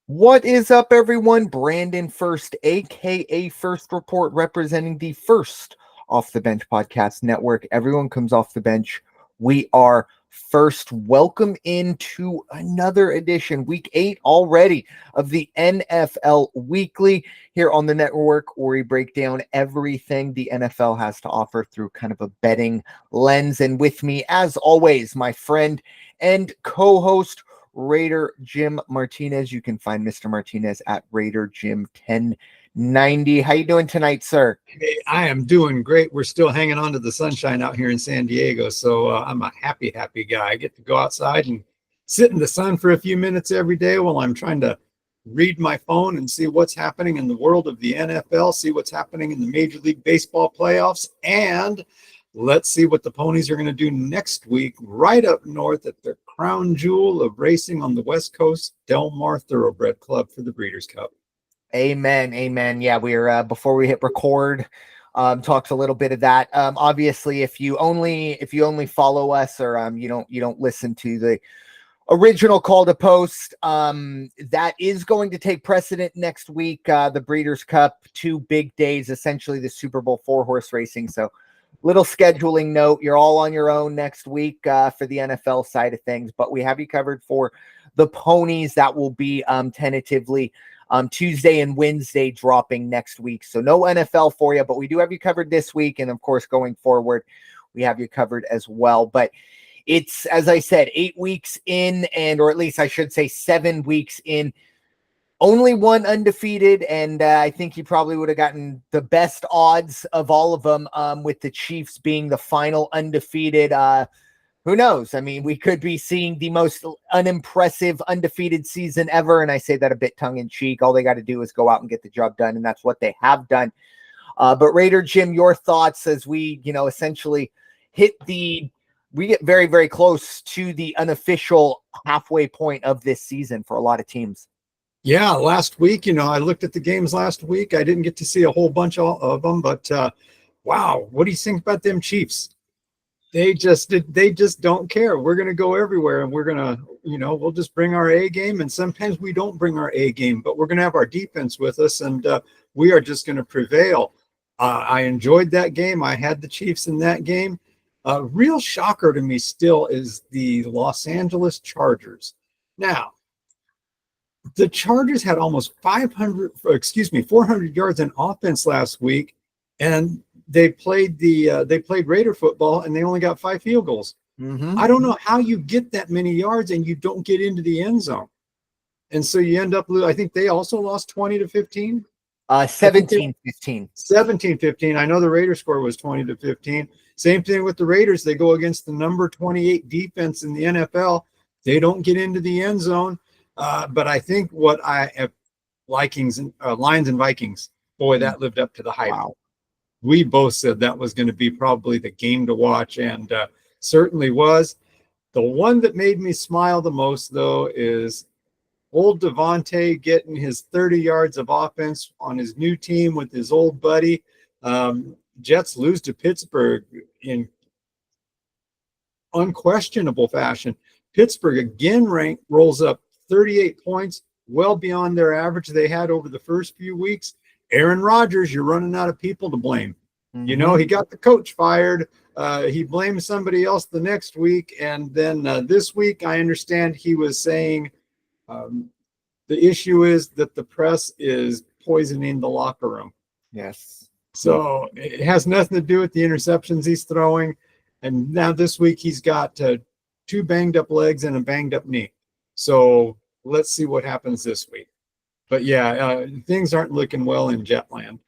What is up, everyone? Brandon Ferst, aka First Report, representing the First Off the Bench Podcast Network. Everyone comes off the bench. We are First. Welcome into another edition, week 8 already, of the NFL Weekly here on the network, where we break down everything the NFL has to offer through kind of a betting lens. And with me, as always, my friend and co-host, Raider Jim Martinez. You can find Mr. Martinez at Raider Jim 1090. How you doing tonight, sir? Hey, I am doing great. We're still hanging on to the sunshine out here in San Diego, so I'm a happy guy. I get to go outside and sit in the sun for a few minutes every day while I'm trying to read my phone and see what's happening in the world of the NFL, see what's happening in the Major League Baseball playoffs, and let's see what the ponies are going to do next week right up north at their crown jewel of racing on the West Coast, Del Mar Thoroughbred Club for the Breeders' Cup. Amen. Yeah, we're before we hit record, talked a little bit of that. Obviously, if you only follow us, or you don't listen to the original call to post, that is going to take precedent next week. The Breeders' Cup, 2 big days, essentially the Super Bowl 4-horse racing. So, little scheduling note, you're all on your own next week for the NFL side of things, but we have you covered for the ponies. That will be tentatively Tuesday and Wednesday dropping next week. So no NFL for you, but we do have you covered this week. And of course, going forward, we have you covered as well. But it's, as I said, 8 weeks in, or at least I should say 7 weeks in. Only one undefeated, and I think you probably would have gotten the best odds of all of them, with the Chiefs being the final undefeated. Who knows? I mean, we could be seeing the most unimpressive undefeated season ever, and I say that a bit tongue-in-cheek. All they got to do is go out and get the job done, and that's what they have done. But Raider Jim, your thoughts as we, essentially we get very, very close to the unofficial halfway point of this season for a lot of teams. Yeah, last week, I looked at the games last week. I didn't get to see a whole bunch of them, but wow, what do you think about them Chiefs? They just don't care. We're going to go everywhere, and we're going to, we'll just bring our A game. And sometimes we don't bring our A game, but we're going to have our defense with us, and we are just going to prevail. I enjoyed that game. I had the Chiefs in that game. Real shocker to me still is the Los Angeles Chargers. Now, the Chargers had almost 400 yards in offense last week, and they played Raider football, and they only got 5 field goals. Mm-hmm. I don't know how you get that many yards and you don't get into the end zone, and so you end up. I think they also lost 20-15. 17-15. 17-15. I know the Raiders score was 20-15. Same thing with the Raiders. They go against the number 28 defense in the NFL. They don't get into the end zone. But I think what I have Lions and Vikings, boy, that lived up to the hype. Wow. We both said that was going to be probably the game to watch, and certainly was. The one that made me smile the most, though, is old Devontae getting his 30 yards of offense on his new team with his old buddy. Jets lose to Pittsburgh in unquestionable fashion. Pittsburgh again rolls up 38 points, well beyond their average they had over the first few weeks. Aaron Rodgers, you're running out of people to blame. Mm-hmm. He got the coach fired. He blamed somebody else the next week. And then this week, I understand he was saying the issue is that the press is poisoning the locker room. Yes. So it has nothing to do with the interceptions he's throwing. And now this week, he's got 2 banged up legs and a banged up knee. So let's see what happens this week. But yeah, things aren't looking well in Jetland.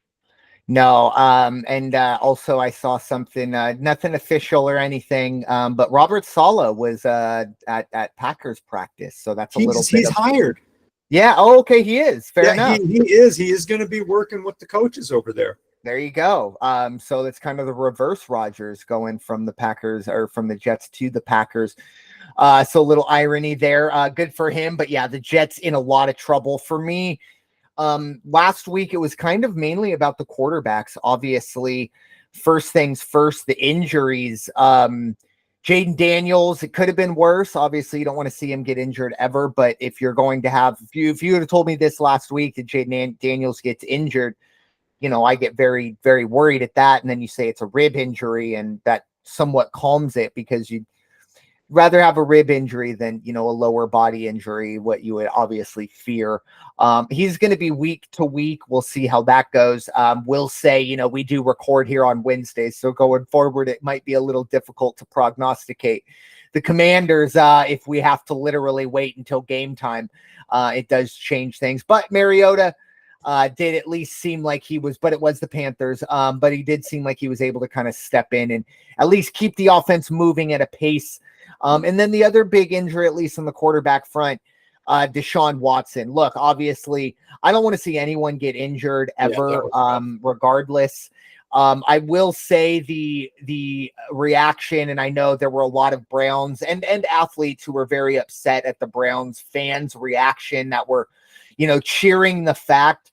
No, and also I saw something, nothing official or anything, but Robert Saleh was at Packers practice, so that's a little bit. He's hired. Yeah. Oh, okay. He is. Fair enough. He is. He is going to be working with the coaches over there. There you go. So it's kind of the reverse Rodgers going from the Packers, or from the Jets to the Packers. So a little irony there. Good for him. But yeah, the Jets in a lot of trouble. For me, last week, it was kind of mainly about the quarterbacks. Obviously, first things first, the injuries. Jaden Daniels, it could have been worse. Obviously, you don't want to see him get injured ever, but if you're going to have, if you would have told me this last week that Jaden Daniels gets injured, I get very, very worried at that. And then you say it's a rib injury, and that somewhat calms it, because you'd rather have a rib injury than, a lower body injury, what you would obviously fear. He's going to be week to week. We'll see how that goes. We'll say, we do record here on Wednesdays, so going forward, it might be a little difficult to prognosticate the Commanders. If we have to literally wait until game time, it does change things. But Mariota did at least seem like he was, but it was the Panthers. But he did seem like he was able to kind of step in and at least keep the offense moving at a pace. And then the other big injury, at least on the quarterback front, Deshaun Watson. Look, obviously, I don't want to see anyone get injured ever, regardless. I will say the reaction, and I know there were a lot of Browns and athletes who were very upset at the Browns fans' reaction that were, cheering the fact.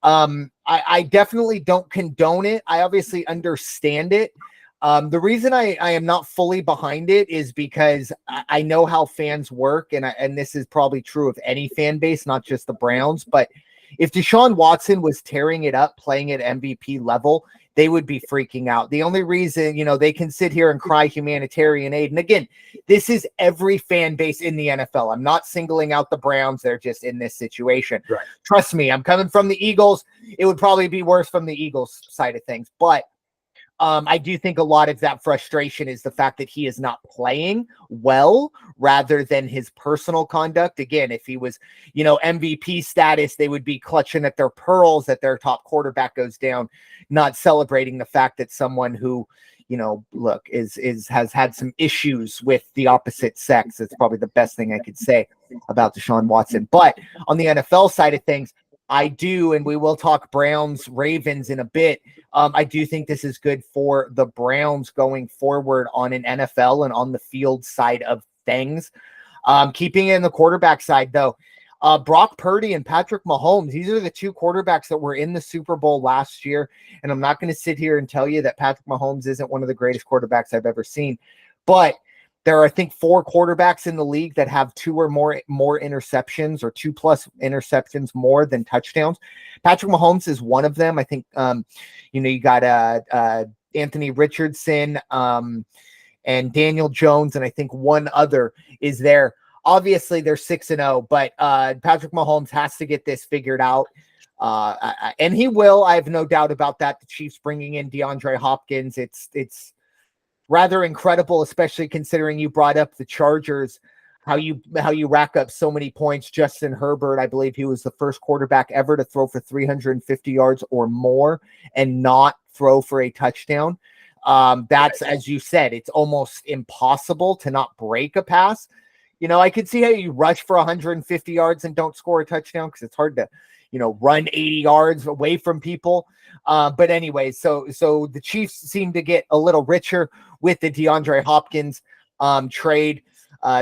I definitely don't condone it. I obviously understand it. The reason I am not fully behind it is because I know how fans work, and this is probably true of any fan base, not just the Browns. But if Deshaun Watson was tearing it up, playing at MVP level, they would be freaking out. The only reason, they can sit here and cry humanitarian aid. And again, this is every fan base in the NFL. I'm not singling out the Browns. They're just in this situation. Right. Trust me, I'm coming from the Eagles. It would probably be worse from the Eagles side of things. But I do think a lot of that frustration is the fact that he is not playing well rather than his personal conduct. Again, if he was, MVP status, they would be clutching at their pearls that their top quarterback goes down, not celebrating the fact that someone who, look, has had some issues with the opposite sex. It's probably the best thing I could say about Deshaun Watson. But on the NFL side of things, I do, and we will talk Browns, Ravens in a bit. I do think this is good for the Browns going forward on an NFL and on the field side of things. Keeping it in the quarterback side, though, Brock Purdy and Patrick Mahomes, these are the two quarterbacks that were in the Super Bowl last year. And I'm not going to sit here and tell you that Patrick Mahomes isn't one of the greatest quarterbacks I've ever seen. But there are, I think, 4 quarterbacks in the league that have 2 or more interceptions, or 2+ interceptions more than touchdowns. Patrick Mahomes is one of them. I think, you got Anthony Richardson and Daniel Jones, and I think one other is there. Obviously, they're 6-0, but Patrick Mahomes has to get this figured out. And he will. I have no doubt about that. The Chiefs bringing in DeAndre Hopkins, it's rather incredible, especially considering you brought up the Chargers, how you rack up so many points. Justin Herbert, I believe he was the first quarterback ever to throw for 350 yards or more and not throw for a touchdown. That's, as you said, it's almost impossible to not break a pass. I could see how you rush for 150 yards and don't score a touchdown, because it's hard to, run 80 yards away from people. But anyway, so the Chiefs seem to get a little richer with the DeAndre Hopkins trade.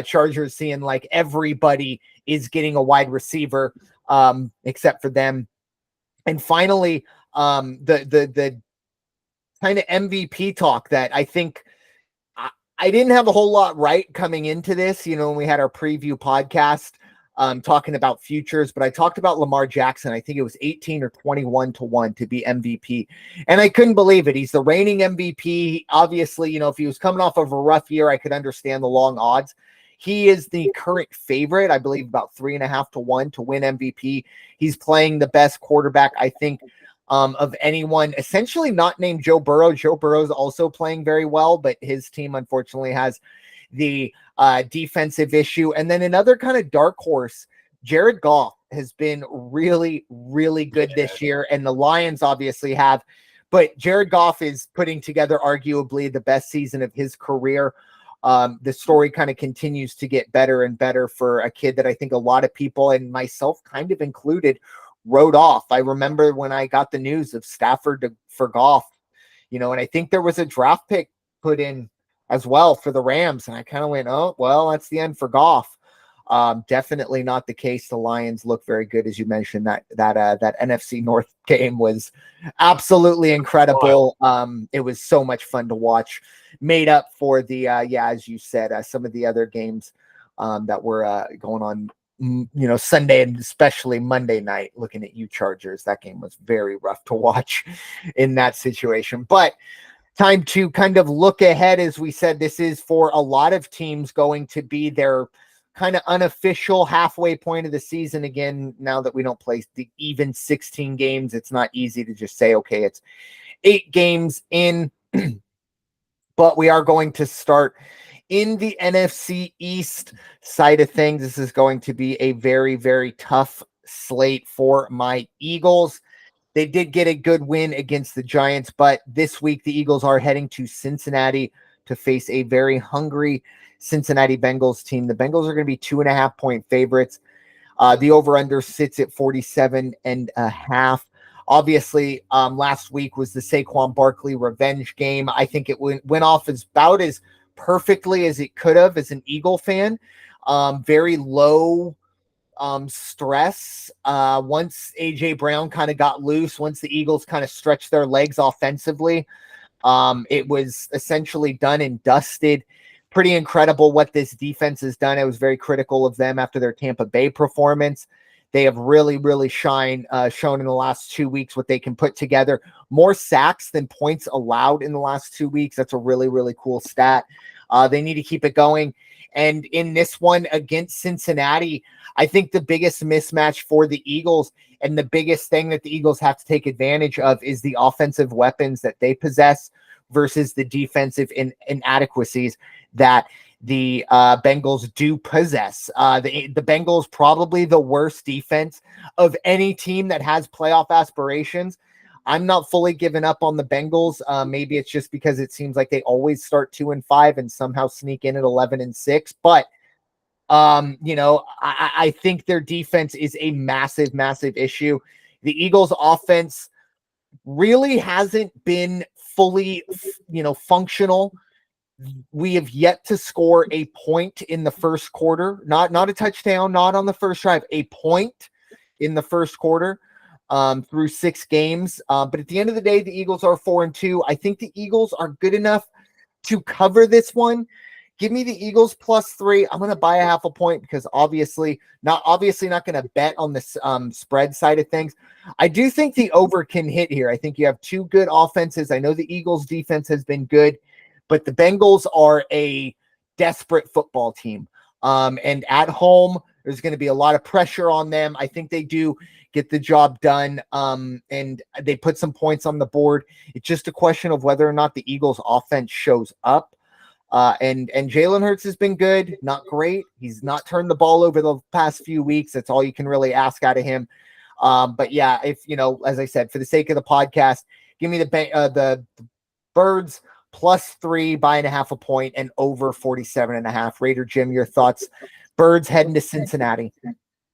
Chargers seeing like everybody is getting a wide receiver except for them. And finally, the kind of MVP talk that I think I didn't have a whole lot right coming into this, when we had our preview podcast talking about futures, but I talked about Lamar Jackson. I think it was 18 or 21 to 1 to be MVP. And I couldn't believe it. He's the reigning MVP. Obviously, if he was coming off of a rough year, I could understand the long odds. He is the current favorite, I believe, about 3.5 to 1 to win MVP. He's playing the best quarterback, I think, of anyone, essentially not named Joe Burrow. Joe Burrow's also playing very well, but his team unfortunately has the defensive issue. And then another kind of dark horse, Jared Goff has been really, really good this year, and the Lions obviously have, but Jared Goff is putting together arguably the best season of his career. The story kind of continues to get better and better for a kid that I think a lot of people, and myself kind of included, wrote off. I remember when I got the news of Stafford for Goff, and I think there was a draft pick put in as well for the Rams, and I kind of went, oh, well, that's the end for Goff. Definitely not the case. The Lions look very good, as you mentioned. That NFC North game was absolutely incredible. It was so much fun to watch. Made up for the as you said, some of the other games that were going on. Sunday and especially Monday night. Looking at you, Chargers, that game was very rough to watch in that situation. But time to kind of look ahead. As we said, this is for a lot of teams going to be their kind of unofficial halfway point of the season. Again, now that we don't play the even 16 games, it's not easy to just say, okay, it's 8 games in, but we are going to start in the NFC East side of things. This is going to be a very, very tough slate for my Eagles. They did get a good win against the Giants, but this week the Eagles are heading to Cincinnati to face a very hungry Cincinnati Bengals team. The Bengals are going to be 2.5-point favorites. The over-under sits at 47.5. Obviously, last week was the Saquon Barkley revenge game. I think it went off about as perfectly as it could have as an Eagle fan. Very low stress. Once AJ Brown kind of got loose, once the Eagles kind of stretched their legs offensively, it was essentially done and dusted. Pretty incredible what this defense has done. I was very critical of them after their Tampa Bay performance. They have really, really shown in the last 2 weeks what they can put together. More sacks than points allowed in the last 2 weeks. That's a really, really cool stat. They need to keep it going. And in this one against Cincinnati, I think the biggest mismatch for the Eagles and the biggest thing that the Eagles have to take advantage of is the offensive weapons that they possess versus the defensive inadequacies that the Bengals do possess. The Bengals probably the worst defense of any team that has playoff aspirations. I'm not fully giving up on the Bengals. Maybe it's just because it seems like they always start 2-5 and somehow sneak in at 11-6. But I think their defense is a massive, massive issue. The Eagles' offense really hasn't been fully, functional. We have yet to score a point in the first quarter, not a touchdown, not on the first drive, a point in the first quarter through 6 games. But at the end of the day, the Eagles are 4-2. I think the Eagles are good enough to cover this one. Give me the Eagles +3. I'm going to buy a 0.5 point because obviously not going to bet on this spread side of things. I do think the over can hit here. I think you have 2 good offenses. I know the Eagles defense has been good, but the Bengals are a desperate football team. And at home, there's going to be a lot of pressure on them. I think they do get the job done, and they put some points on the board. It's just a question of whether or not the Eagles offense shows up. And Jalen Hurts has been good, not great. He's not turned the ball over the past few weeks. That's all you can really ask out of him. But yeah, if as I said, for the sake of the podcast, give me the Birds +3, buying a 0.5 point, and over 47.5. Raider Jim, your thoughts? Birds heading to Cincinnati.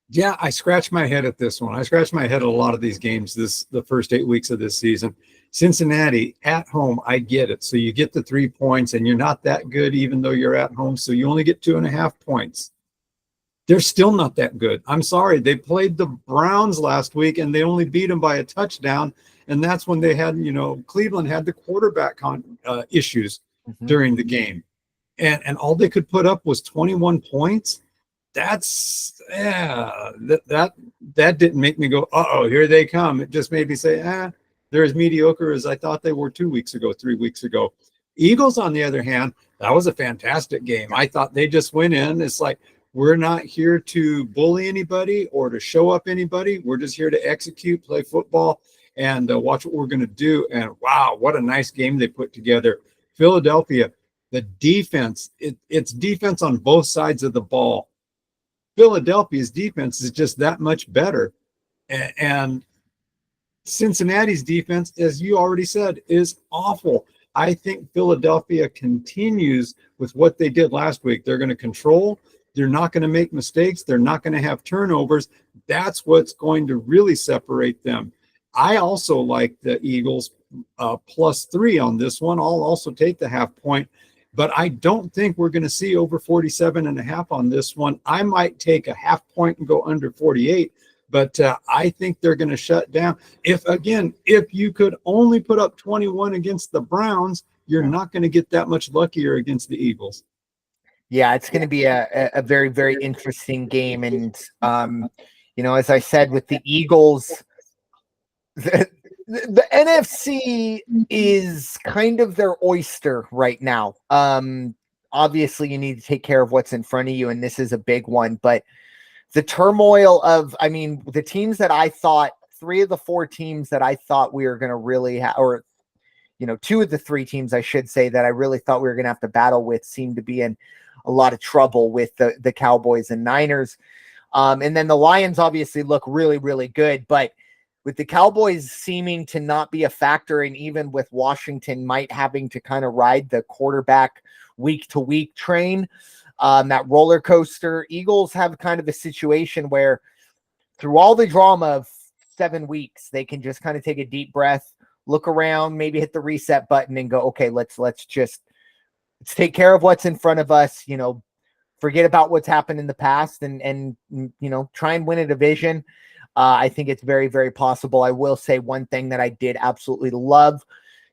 Yeah, I scratched my head at this one. I scratched my head at a lot of these games the first 8 weeks of this season. Cincinnati at home, I get it. So you get the 3 points, and you're not that good even though you're at home. So you only get 2.5 points. They're still not that good. I'm sorry. They played the Browns last week, and they only beat them by a touchdown. And that's when they had, Cleveland had the quarterback issues during the game. And all they could put up was 21 points. That didn't make me go, uh-oh, here they come. It just made me say, they're as mediocre as I thought they were 2 weeks ago, 3 weeks ago. Eagles, on the other hand, that was a fantastic game. I thought they just went in. It's like, we're not here to bully anybody or to show up anybody. We're just here to execute, play football, and watch what we're going to do. And wow, what a nice game they put together. Philadelphia, the defense, it's defense on both sides of the ball. Philadelphia's defense is just that much better. And Cincinnati's defense, as you already said, is awful. I think Philadelphia continues with what they did last week. They're going to control. They're not going to make mistakes. They're not going to have turnovers. That's what's going to really separate them. I also like the Eagles +3 on this one. I'll also take the 0.5 point. but I don't think we're going to see over 47.5 on this one. I might take a half point and go under 48, but I think they're going to shut down. If you could only put up 21 against the Browns, you're not going to get that much luckier against the Eagles. Yeah, it's going to be a very, very interesting game. And, as I said, with the Eagles, the NFC is kind of their oyster right now. Obviously, you need to take care of what's in front of you, and this is a big one. But the turmoil of, the teams that I thought, 3 of the 4 teams that I thought we were going to really have, or 2 of the 3 teams, I should say, that I really thought we were going to have to battle with seem to be in a lot of trouble with the Cowboys and Niners. And then the Lions obviously look really, really good, but with the Cowboys seeming to not be a factor, and even with Washington might having to kind of ride the quarterback week to week train, that roller coaster, Eagles have kind of a situation where through all the drama of 7 weeks, they can just kind of take a deep breath, look around, maybe hit the reset button and go, okay, let's take care of what's in front of us, forget about what's happened in the past and try and win a division. I think it's very, very possible. I will say one thing that I did absolutely love.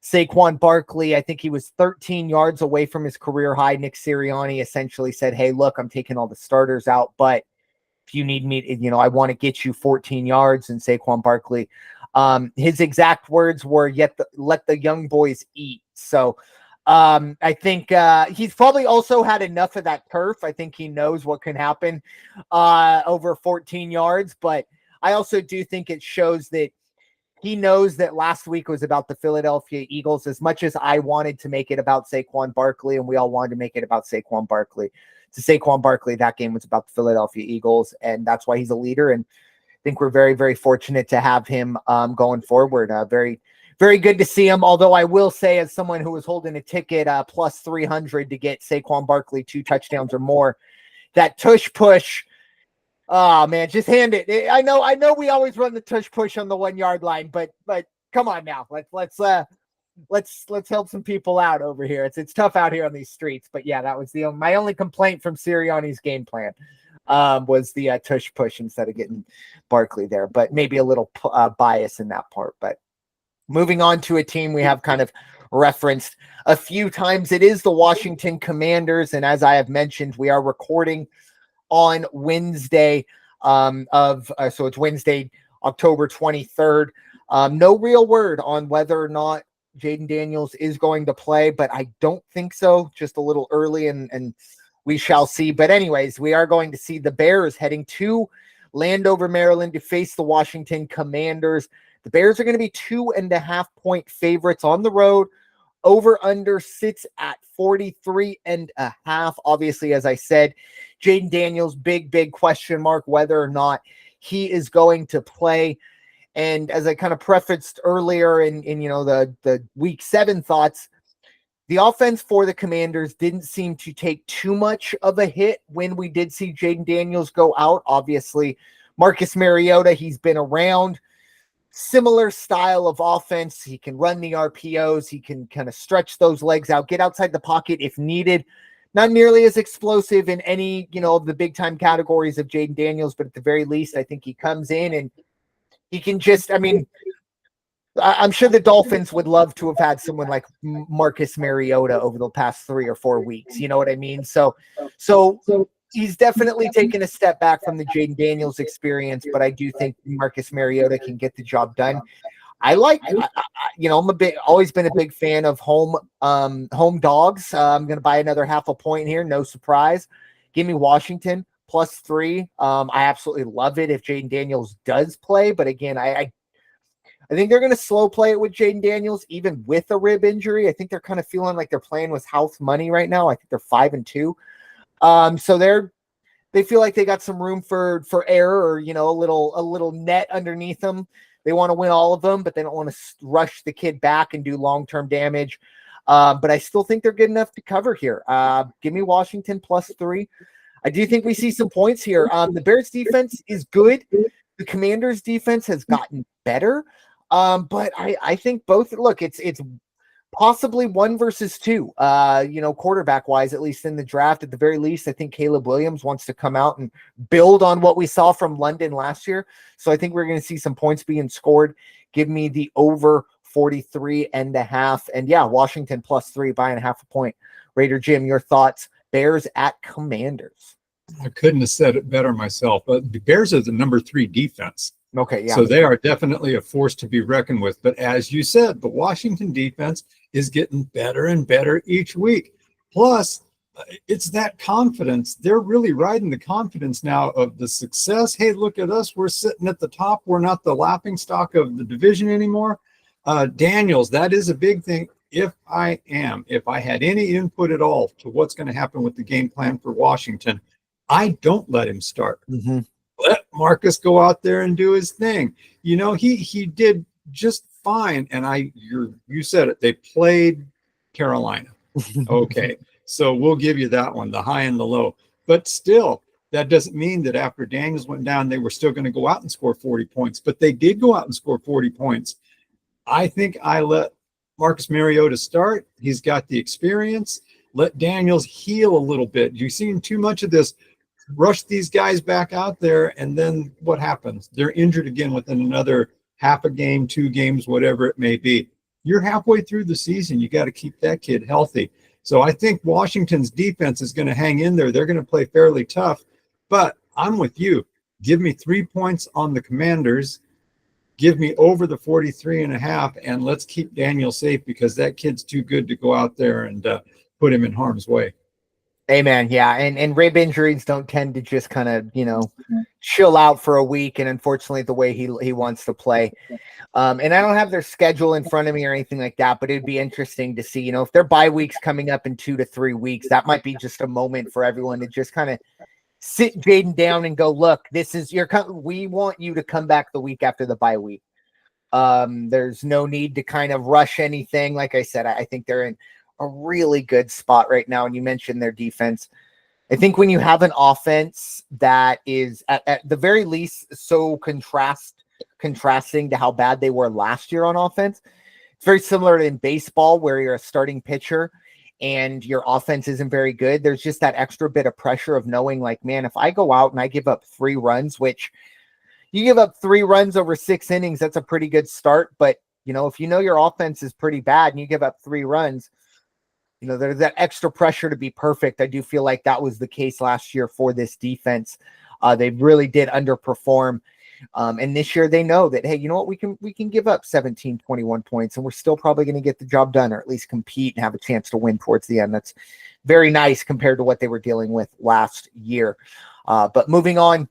Saquon Barkley, I think he was 13 yards away from his career high. Nick Sirianni essentially said, hey, look, I'm taking all the starters out, but if you need me, I want to get you 14 yards. And Saquon Barkley, his exact words were, let the young boys eat. So I think he's probably also had enough of that turf. I think he knows what can happen over 14 yards, but I also do think it shows that he knows that last week was about the Philadelphia Eagles as much as I wanted to make it about Saquon Barkley, and we all wanted to make it about Saquon Barkley. To Saquon Barkley, that game was about the Philadelphia Eagles, and that's why he's a leader. And I think we're very, very fortunate to have him going forward. Very, very good to see him. Although I will say, as someone who was holding a ticket plus 300 to get Saquon Barkley 2 touchdowns or more, that tush push. Oh man, just hand it. I know we always run the tush push on the 1 yard line, but come on now. Let's help some people out over here. It's tough out here on these streets, but yeah, that was my only complaint from Sirianni's game plan was the tush push instead of getting Barkley there, but maybe a little bias in that part. But moving on to a team we have kind of referenced a few times, it is the Washington Commanders, and as I have mentioned, we are recording on Wednesday so it's Wednesday, October 23rd. No real word on whether or not Jaden Daniels is going to play, but I don't think so. Just a little early, and we shall see. But anyways, we are going to see the Bears heading to Landover, Maryland to face the Washington Commanders. The Bears are going to be 2.5 point favorites on the road. Over under sits at 43.5. Obviously, as I said, Jaden Daniels, big question mark whether or not he is going to play. And as I kind of prefaced earlier in the week 7 thoughts, the offense for the Commanders didn't seem to take too much of a hit when we did see Jaden Daniels go out. Obviously, Marcus Mariota, he's been around. Similar style of offense. He can run the RPOs. He can kind of stretch those legs out, get outside the pocket if needed. Not nearly as explosive in any, of the big time categories of Jaden Daniels, but at the very least, I think he comes in and he can just, I'm sure the Dolphins would love to have had someone like Marcus Mariota over the past 3 or 4 weeks. You know what I mean? So he's definitely taken a step back from the Jaden Daniels experience, but I do think Marcus Mariota can get the job done. I'm always been a big fan of home dogs. I'm going to buy another half a point here. No surprise. Give me Washington +3. I absolutely love it if Jaden Daniels does play, but again, I think they're going to slow play it with Jaden Daniels, even with a rib injury. I think they're kind of feeling like they're playing with house money right now. I think they're 5-2. So they feel like they got some room for error, or a little net underneath them. They want to win all of them, but they don't want to rush the kid back and do long-term damage. But I still think they're good enough to cover here. Give me Washington +3. I do think we see some points here. The Bears defense is good. The Commanders defense has gotten better. But I think both, look, it's Possibly 1 versus 2, quarterback wise, at least in the draft. At the very least, I think Caleb Williams wants to come out and build on what we saw from London last year. So I think we're going to see some points being scored. Give me the over 43.5. And yeah, Washington +3, buying a half a point. Raider Jim, your thoughts? Bears at Commanders. I couldn't have said it better myself, but the Bears are the number 3 defense. Okay, yeah. So they are definitely a force to be reckoned with. But as you said, the Washington defense is getting better and better each week. Plus, it's that confidence. They're really riding the confidence now of the success. Hey, look at us. We're sitting at the top. We're not the laughing stock of the division anymore. Daniels, that is a big thing. If I had any input at all to what's going to happen with the game plan for Washington, I don't let him start. Mm-hmm. Let Marcus go out there and do his thing. He did just fine. And you said it. They played Carolina. Okay. So we'll give you that one, the high and the low. But still, that doesn't mean that after Daniels went down, they were still going to go out and score 40 points. But they did go out and score 40 points. I think I let Marcus Mariota start. He's got the experience. Let Daniels heal a little bit. You've seen too much of this. Rush these guys back out there, and then what happens? They're injured again within another half a game, 2 games, whatever it may be. You're halfway through the season. You got to keep that kid healthy. So I think Washington's defense is going to hang in there. They're going to play fairly tough, but I'm with you. Give me 3 points on the Commanders. Give me over the 43.5, and let's keep Daniel safe because that kid's too good to go out there and put him in harm's way. Amen. Yeah. And rib injuries don't tend to just kind of, chill out for a week. And unfortunately, the way he wants to play. And I don't have their schedule in front of me or anything like that, but it'd be interesting to see, if their bye week's coming up in 2 to 3 weeks, that might be just a moment for everyone to just kind of sit Jaden down and go, look, we want you to come back the week after the bye week. There's no need to kind of rush anything. Like I said, I think they're in a really good spot right now. And you mentioned their defense. I think when you have an offense that is at the very least so contrasting to how bad they were last year on offense, it's very similar to in baseball where you're a starting pitcher and your offense isn't very good. There's just that extra bit of pressure of knowing like, man, if I go out and I give up 3 runs, which you give up 3 runs over 6 innings, that's a pretty good start. But, if your offense is pretty bad and you give up 3 runs, there's that extra pressure to be perfect. I do feel like that was the case last year for this defense. They really did underperform. And this year they know that, hey, you know what? We can give up 17, 21 points and we're still probably going to get the job done or at least compete and have a chance to win towards the end. That's very nice compared to what they were dealing with last year. But moving on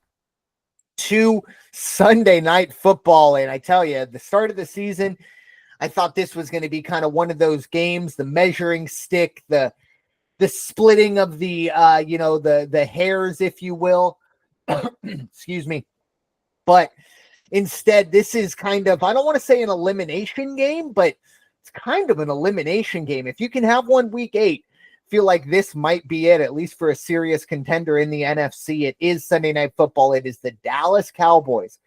to Sunday Night Football. And I tell you, the start of the season, I thought this was going to be kind of one of those games, the measuring stick, the splitting of the hairs, if you will. Excuse me. But instead, this is kind of, I don't want to say an elimination game, but it's kind of an elimination game. If you can have one week 8, feel like this might be it, at least for a serious contender in the NFC. It is Sunday Night Football. It is the Dallas Cowboys.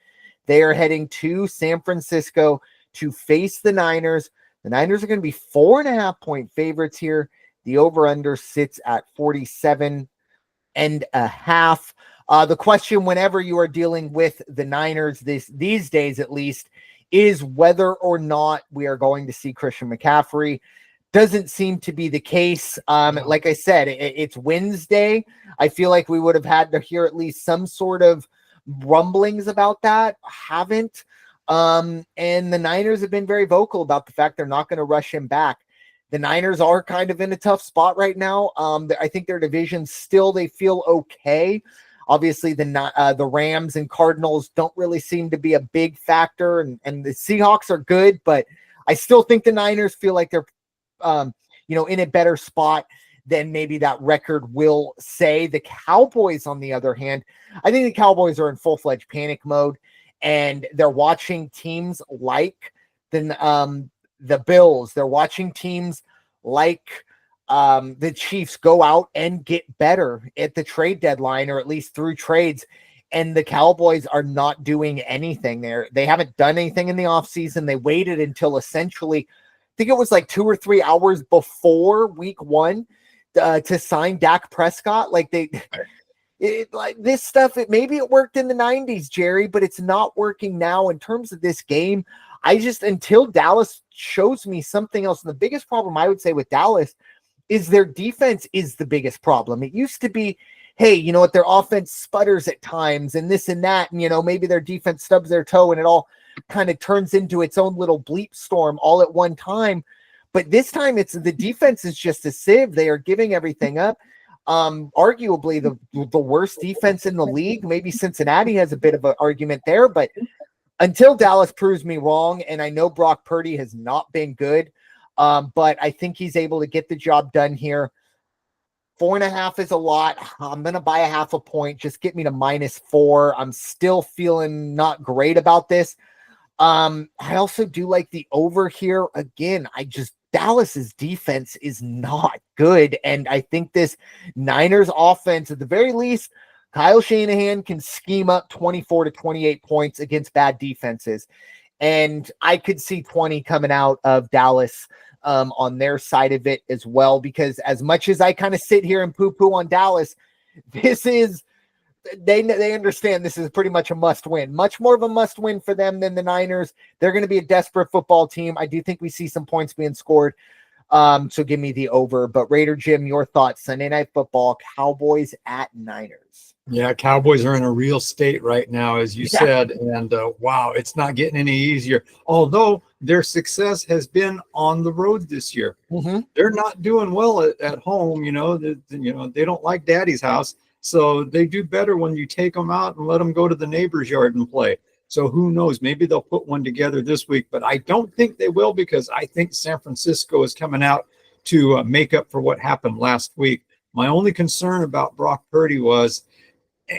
They are heading to San Francisco to face the Niners. The Niners are going to be 4.5-point favorites here. The over-under sits at 47.5. The question whenever you are dealing with the Niners these days, at least, is whether or not we are going to see Christian McCaffrey. Doesn't seem to be the case. Like I said, it's Wednesday. I feel like we would have had to hear at least some sort of rumblings about that. Haven't. And the Niners have been very vocal about the fact they're not going to rush him back. The Niners are kind of in a tough spot right now. I think their division still, they feel okay. Obviously, the Rams and Cardinals don't really seem to be a big factor, and the Seahawks are good, but I still think the Niners feel like they're, in a better spot than maybe that record will say. The Cowboys, on the other hand, I think the Cowboys are in full-fledged panic mode. And they're watching teams like the Bills. They're watching teams like the Chiefs go out and get better at the trade deadline, or at least through trades. And the Cowboys are not doing anything there. They haven't done anything in the offseason. They waited until essentially think it was like 2 or 3 hours before week 1 to sign Dak Prescott. Like like this stuff, maybe it worked in the 90s, Jerry, but it's not working now in terms of this game. Until Dallas shows me something else. And the biggest problem I would say with Dallas is their defense is the biggest problem. It used to be, hey, you know what, their offense sputters at times and this and that. And, you know, maybe their defense stubs their toe and it all kind of turns into its own little bleep storm all at one time. But this time the defense is just a sieve. They are giving everything up. Arguably the worst defense in the league. Maybe Cincinnati has a bit of an argument there, but until Dallas proves me wrong, and I know Brock Purdy has not been good, but I think he's able to get the job done here. 4.5 is a lot. I'm going to buy a 0.5 point. Just get me to -4. I'm still feeling not great about this. I also do like the over here. Again, Dallas's defense is not good. And I think this Niners offense, at the very least, Kyle Shanahan can scheme up 24 to 28 points against bad defenses. And I could see 20 coming out of Dallas on their side of it as well, because as much as I kind of sit here and poo-poo on Dallas, they understand this is pretty much a must-win. Much more of a must-win for them than the Niners. They're going to be a desperate football team. I do think we see some points being scored. So give me the over. But Raider Jim, your thoughts. Sunday Night Football, Cowboys at Niners. Yeah, Cowboys are in a real state right now, as you said. And wow, it's not getting any easier. Although their success has been on the road this year. Mm-hmm. They're not doing well at home. They don't like daddy's house. So they do better when you take them out and let them go to the neighbor's yard and play. So who knows? Maybe they'll put one together this week, but I don't think they will, because I think San Francisco is coming out to make up for what happened last week. My only concern about Brock Purdy was,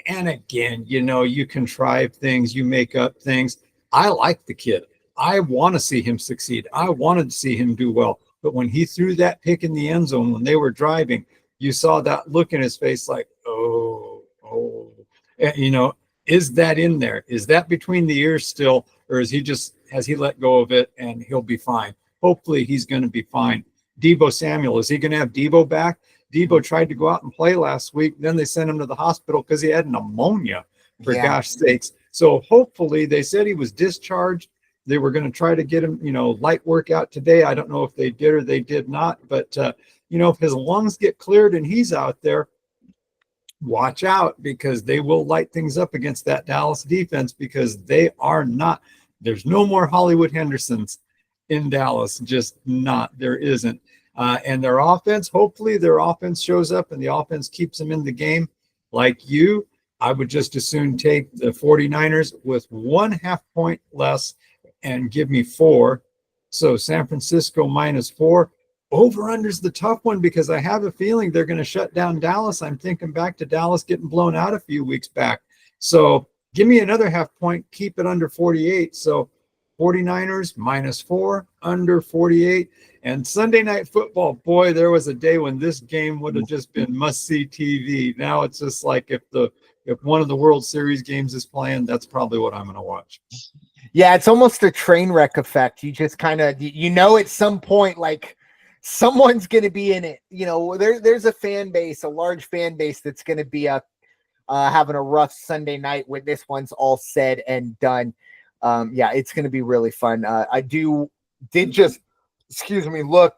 and again, you contrive things, you make up things. I like the kid. I want to see him succeed. I wanted to see him do well. But when he threw that pick in the end zone when they were driving, you saw that look in his face like, is that in there? Is that between the ears still? Or has he let go of it and he'll be fine? Hopefully he's going to be fine. Deebo Samuel, is he going to have Deebo back? Deebo tried to go out and play last week. Then they sent him to the hospital because he had pneumonia, for gosh sakes. So hopefully, they said he was discharged. They were going to try to get him, light workout today. I don't know if they did or they did not. But, if his lungs get cleared and he's out there, watch out, because they will light things up against that Dallas defense, because they are not. There's no more Hollywood Hendersons in Dallas. Just not. There isn't. And their offense, hopefully their offense shows up and the offense keeps them in the game. Like you, I would just as soon take the 49ers with 1/2 point less and give me 4. So San Francisco -4. Over-under's the tough one, because I have a feeling they're going to shut down Dallas. I'm thinking back to Dallas getting blown out a few weeks back. So give me another 1/2 point, keep it under 48. So 49ers -4, under 48. And Sunday Night Football, boy, there was a day when this game would have just been must-see TV. Now it's just like if one of the World Series games is playing, that's probably what I'm going to watch. Yeah, it's almost a train wreck effect. You just kind of, at some point, like someone's going to be in it. There's a fan base, a large fan base that's going to be having a rough Sunday night when this one's all said and done. It's going to be really fun. Look,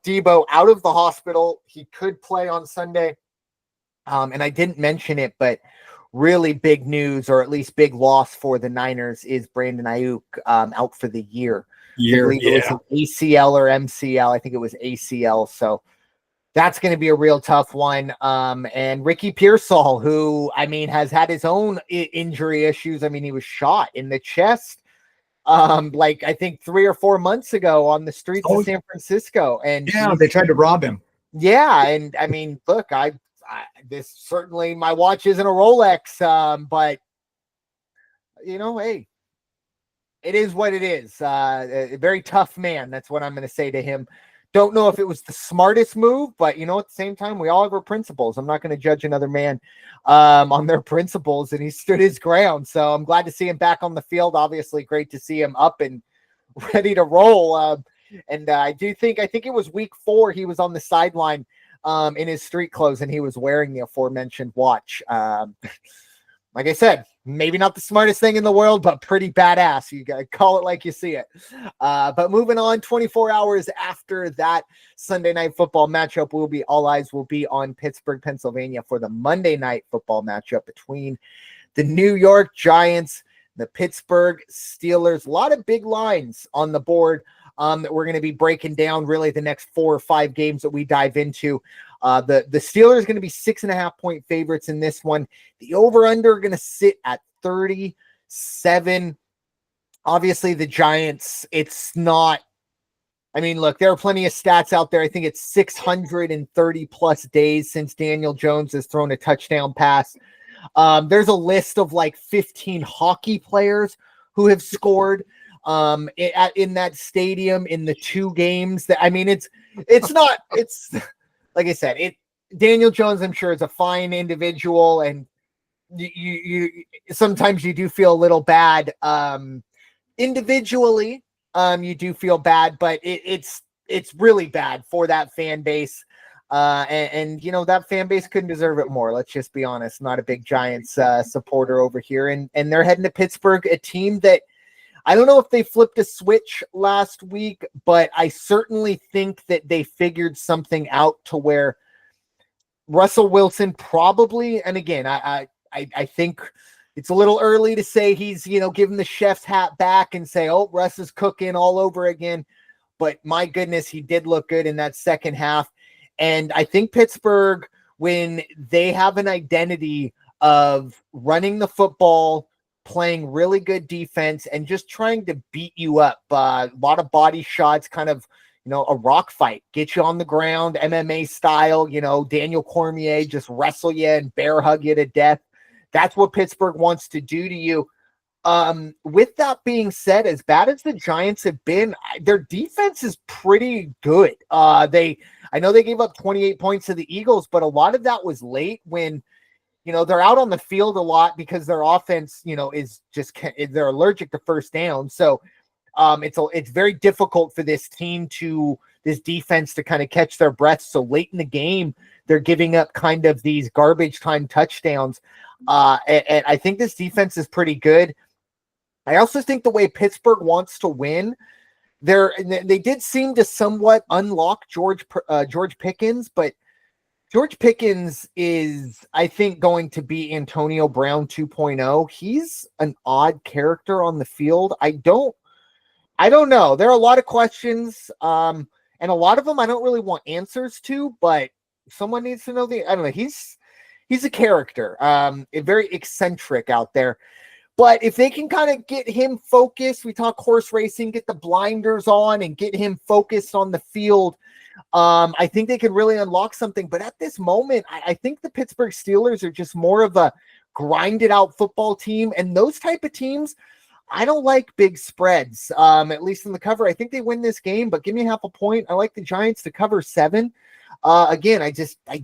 Deebo out of the hospital. He could play on Sunday. And I didn't mention it, but really big news, or at least big loss for the Niners, is Brandon Ayuk out for the year. It was an ACL or MCL. I think it was ACL. So that's going to be a real tough one. And Ricky Pearsall, who, has had his own injury issues. He was shot in the chest. I think 3 or 4 months ago on the streets of San Francisco. And they tried to rob him. Yeah. And look, this certainly, my watch isn't a Rolex, but hey, it is what it is. A very tough man. That's what I'm going to say to him. Don't know if it was the smartest move, but at the same time, we all have our principles. I'm not going to judge another man on their principles, and he stood his ground. So I'm glad to see him back on the field. Obviously, great to see him up and ready to roll. And I think it was week 4. He was on the sideline in his street clothes, and he was wearing the aforementioned watch. Like I said, maybe not the smartest thing in the world, but pretty badass. You got to call it like you see it. But moving on, 24 hours after that Sunday night football matchup, all eyes will be on Pittsburgh, Pennsylvania for the Monday night football matchup between the New York Giants, the Pittsburgh Steelers. A lot of big lines on the board that we're going to be breaking down really the next 4 or 5 games that we dive into. The Steelers are going to be 6.5 point favorites in this one. The over-under are going to sit at 37. Obviously, the Giants, it's not. I mean, look, there are plenty of stats out there. I think it's 630 plus days since Daniel Jones has thrown a touchdown pass. There's a list of like 15 hockey players who have scored in that stadium in the 2 games. That I mean, it's like I said, Daniel Jones, I'm sure, is a fine individual, and you sometimes you do feel a little bad individually. You do feel bad, but it's really bad for that fan base. And you know, that fan base couldn't deserve it more. Let's just be honest. Not a big Giants supporter over here, and they're heading to Pittsburgh, a team that I don't know if they flipped a switch last week, but I certainly think that they figured something out to where Russell Wilson probably, and again, I think it's a little early to say he's, you know, giving the chef's hat back and say, oh, Russ is cooking all over again. But my goodness, he did look good in that second half. And I think Pittsburgh, when they have an identity of running the football, playing really good defense, and just trying to beat you up, a lot of body shots, kind of, you know, a rock fight, get you on the ground, MMA style, you know, Daniel Cormier, just wrestle you and bear hug you to death. That's what Pittsburgh wants to do to you. With that being said, as bad as the Giants have been, their defense is pretty good. I know they gave up 28 points to the Eagles, but a lot of that was late when, you know, they're out on the field a lot because their offense, you know, is just, they're allergic to first down. So it's very difficult for this defense to kind of catch their breath. So late in the game, they're giving up kind of these garbage time touchdowns. And I think this defense is pretty good. I also think the way Pittsburgh wants to win, they did seem to somewhat unlock George Pickens, but George Pickens is, I think, going to be Antonio Brown 2.0. He's an odd character on the field. I don't know. There are a lot of questions, and a lot of them I don't really want answers to, but someone needs to know I don't know. He's a character, very eccentric out there. But if they can kind of get him focused, we talk horse racing, get the blinders on and get him focused on the field, I think they could really unlock something. But at this moment, I think the Pittsburgh Steelers are just more of a grinded out football team. And those type of teams, I don't like big spreads, at least in the cover. I think they win this game, but give me half a point. I like the Giants to cover 7. Again, I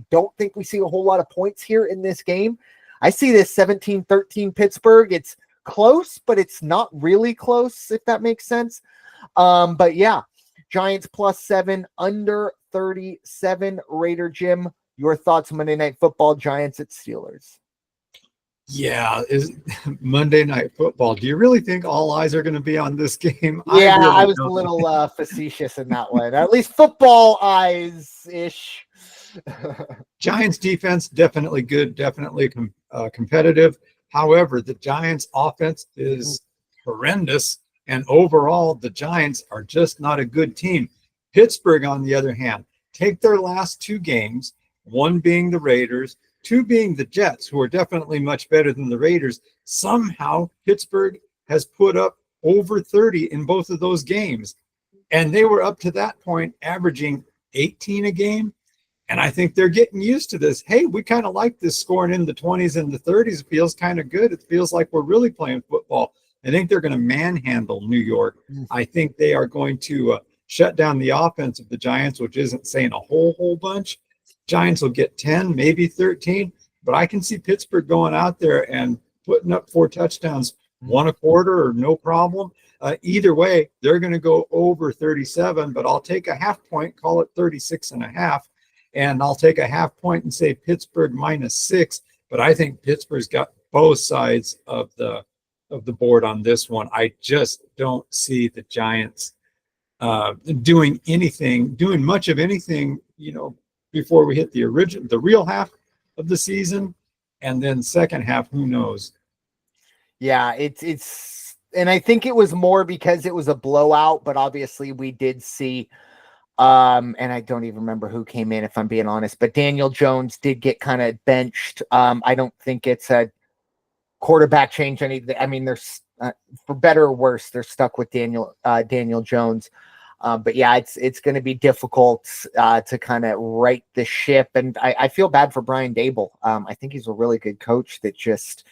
don't think we see a whole lot of points here in this game. I see this 17-13 Pittsburgh. It's close, but it's not really close, if that makes sense. But yeah, Giants +7, under 37. Raider Jim, your thoughts on Monday Night Football, Giants at Steelers? Yeah, is Monday Night Football. Do you really think all eyes are going to be on this game? Yeah, I was a little facetious in that one. At least football eyes-ish. Giants defense, definitely good, definitely competitive. However, the Giants offense is horrendous. And overall, the Giants are just not a good team. Pittsburgh, on the other hand, take their last 2 games, one being the Raiders, 2 being the Jets, who are definitely much better than the Raiders. Somehow, Pittsburgh has put up over 30 in both of those games. And they were up to that point averaging 18 a game. And I think they're getting used to this. Hey, we kind of like this scoring in the 20s and the 30s. It feels kind of good. It feels like we're really playing football. I think they're going to manhandle New York. I think they are going to shut down the offense of the Giants, which isn't saying a whole bunch. Giants will get 10, maybe 13. But I can see Pittsburgh going out there and putting up 4 touchdowns, 1 a quarter, or no problem. Either way, they're going to go over 37, but I'll take a half point, call it 36.5. And I'll take a half point and say Pittsburgh -6. But I think Pittsburgh's got both sides of the board on this one. I just don't see the Giants doing much of anything, before we hit the real half of the season. And then second half, who knows? Yeah, it's and I think it was more because it was a blowout, but obviously we did see and I don't even remember who came in, if I'm being honest, but Daniel Jones did get kind of benched. I don't think it's a quarterback change. I mean, there's for better or worse, they're stuck with Daniel Jones. But yeah, it's going to be difficult to kind of right the ship. And I feel bad for Brian Dable. I think he's a really good coach that just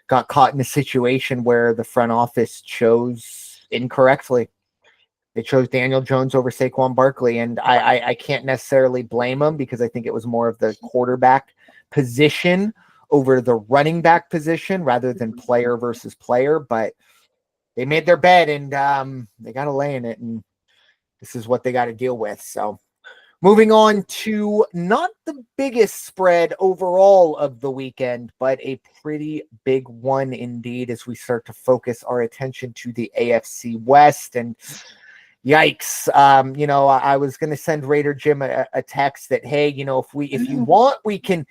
got caught in a situation where the front office chose incorrectly. They chose Daniel Jones over Saquon Barkley, and I can't necessarily blame him because I think it was more of the quarterback position over the running back position rather than player versus player. But they made their bed, and they got to lay in it, and this is what they got to deal with. So moving on to not the biggest spread overall of the weekend, but a pretty big one indeed as we start to focus our attention to the AFC West. And yikes. I was going to send Raider Jim a text that, hey, if you want, we can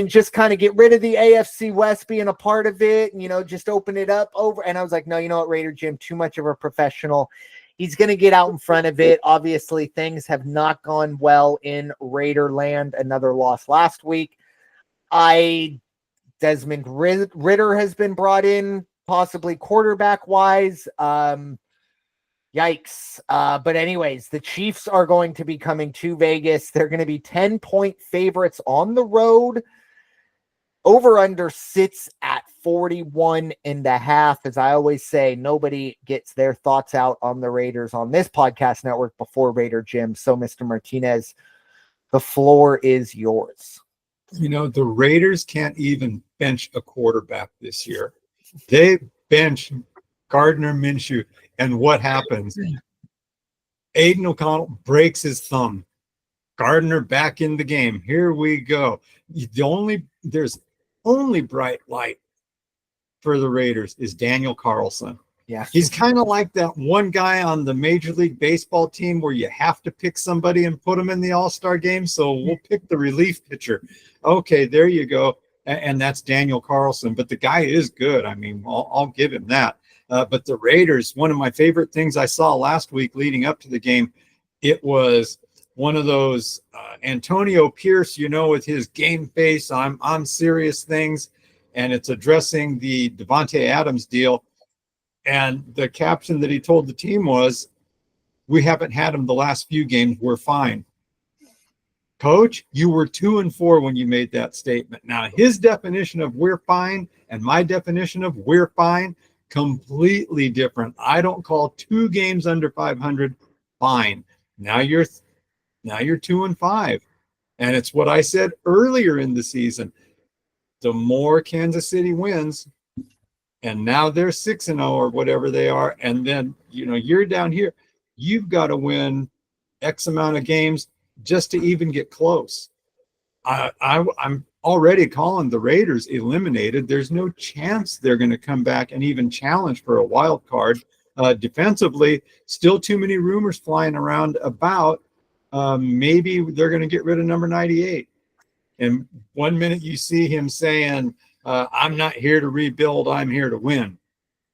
just kind of get rid of the AFC West being a part of it and, just open it up over. And I was like, no, you know what, Raider Jim, too much of a professional. He's going to get out in front of it. Obviously, things have not gone well in Raider land. Another loss last week. Desmond Ridder has been brought in, possibly quarterback wise. Yikes. But anyways, the Chiefs are going to be coming to Vegas. They're going to be 10-point favorites on the road. Over under sits at 41.5. As I always say, nobody gets their thoughts out on the Raiders on this podcast network before Raider Jim. So, Mr. Martinez, the floor is yours. The Raiders can't even bench a quarterback this year. They bench Gardner Minshew. And what happens? Aiden O'Connell breaks his thumb. Gardner back in the game. Here we go. There's only bright light for the Raiders is Daniel Carlson. Yeah. He's kind of like that one guy on the Major League Baseball team where you have to pick somebody and put him in the All-Star game. So we'll pick the relief pitcher. Okay, there you go. And that's Daniel Carlson. But the guy is good. I mean, I'll give him that. But the Raiders, one of my favorite things I saw last week leading up to the game, it was one of those Antonio Pierce, with his game face, I'm serious things, and it's addressing the Devontae Adams deal. And the caption that he told the team was, "We haven't had him the last few games. We're fine." Coach, you were 2-4 when you made that statement. Now, his definition of "we're fine" and my definition of "we're fine" completely different. I don't call 2 games under 500 fine. Now you're 2-5. And it's what I said earlier in the season. The more Kansas City wins, and now they're 6-0 or whatever they are, and then you're down here. You've got to win X amount of games just to even get close. I'm already calling the Raiders eliminated. There's no chance they're going to come back and even challenge for a wild card. Defensively, still too many rumors flying around about maybe they're going to get rid of number 98. And one minute you see him saying, I'm not here to rebuild, I'm here to win.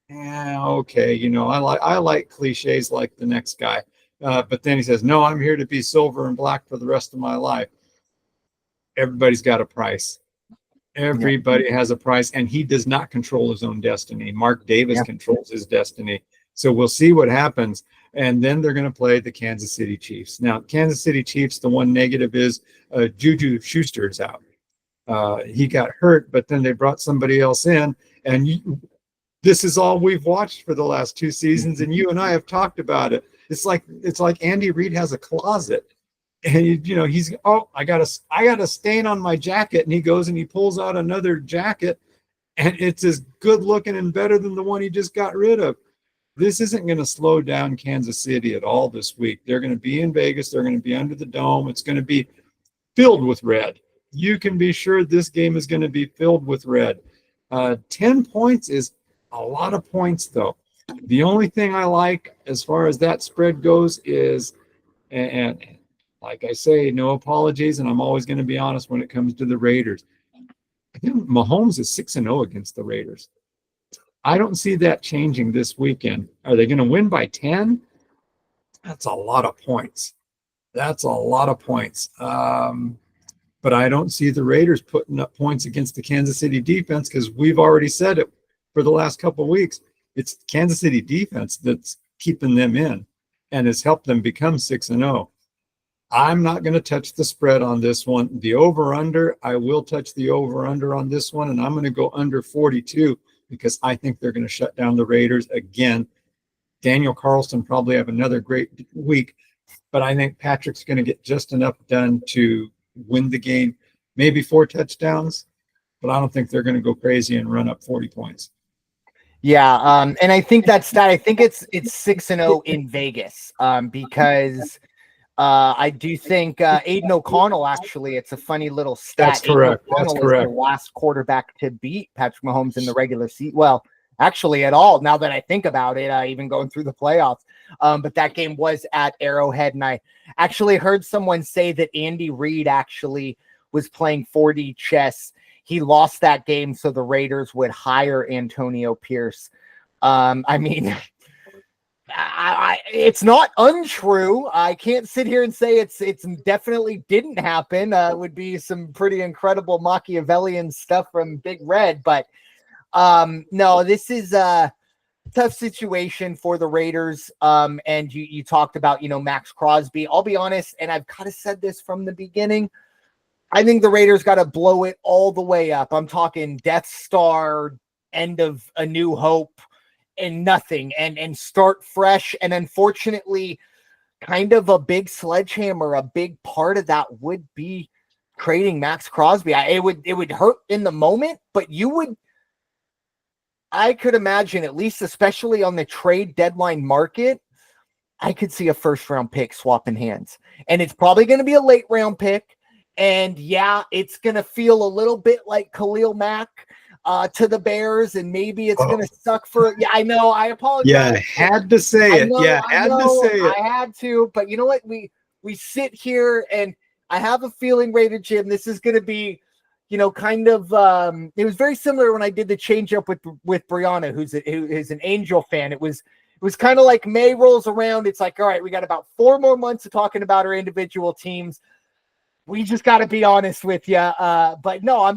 Yeah, okay, I like cliches like the next guy. But then he says, no, I'm here to be silver and black for the rest of my life. Everybody's got a price. Everybody has a price, and he does not control his own destiny. Mark Davis controls his destiny. So we'll see what happens. And then they're going to play the Kansas City Chiefs. Now, Kansas City Chiefs, the one negative is Juju Schuster's out. He got hurt, but then they brought somebody else in. And this is all we've watched for the last 2 seasons, and you and I have talked about it. It's like Andy Reid has a closet. And he's I got a stain on my jacket, and he goes and he pulls out another jacket, and it's as good looking and better than the one he just got rid of. This isn't going to slow down Kansas City at all this week. They're going to be in Vegas. They're going to be under the dome. It's going to be filled with red. You can be sure this game is going to be filled with red. 10 points is a lot of points, though. The only thing I like as far as that spread goes is, and like I say, no apologies, and I'm always going to be honest when it comes to the Raiders. I think Mahomes is 6-0 against the Raiders. I don't see that changing this weekend. Are they going to win by 10? That's a lot of points. That's a lot of points. But I don't see the Raiders putting up points against the Kansas City defense because we've already said it for the last couple of weeks. It's Kansas City defense that's keeping them in and has helped them become 6-0. I'm not going to touch the spread on this one. The over-under, I will touch the over-under on this one, and I'm going to go under 42 because I think they're going to shut down the Raiders again. Daniel Carlson probably have another great week, but I think Patrick's going to get just enough done to win the game. Maybe 4 touchdowns, but I don't think they're going to go crazy and run up 40 points. Yeah, and I think that's that. I think it's 6-0 in Vegas because I do think Aiden O'Connell, actually, it's a funny little stat. That's correct. That's correct. Is the last quarterback to beat Patrick Mahomes in the regular season. Well, actually at all, now that I think about it, even going through the playoffs. But that game was at Arrowhead, and I actually heard someone say that Andy Reid actually was playing 4D chess. He lost that game so the Raiders would hire Antonio Pierce. I mean, it's not untrue. I can't sit here and say it's definitely didn't happen. It would be some pretty incredible Machiavellian stuff from Big Red, but no, this is a tough situation for the Raiders. And you talked about, Max Crosby. I'll be honest, and I've kind of said this from the beginning. I think the Raiders got to blow it all the way up. I'm talking Death Star, end of A New Hope, and nothing, and start fresh. And unfortunately, kind of a big sledgehammer, a big part of that would be trading Max Crosby. It would hurt in the moment, but I could imagine, at least especially on the trade deadline market, I could see a first-round pick swapping hands. And it's probably going to be a late-round pick. And, yeah, it's going to feel a little bit like Khalil Mack to the Bears, and maybe it's going to suck for – yeah, I know. I apologize. Yeah, had to say it. I had to. But you know what? We sit here, and I have a feeling, Raider Jim, this is going to be – kind of, it was very similar when I did the change up with Brianna, who is an Angel fan. It was kind of like May rolls around. It's like, all right, we got about 4 more months of talking about our individual teams. We just got to be honest with you. But no,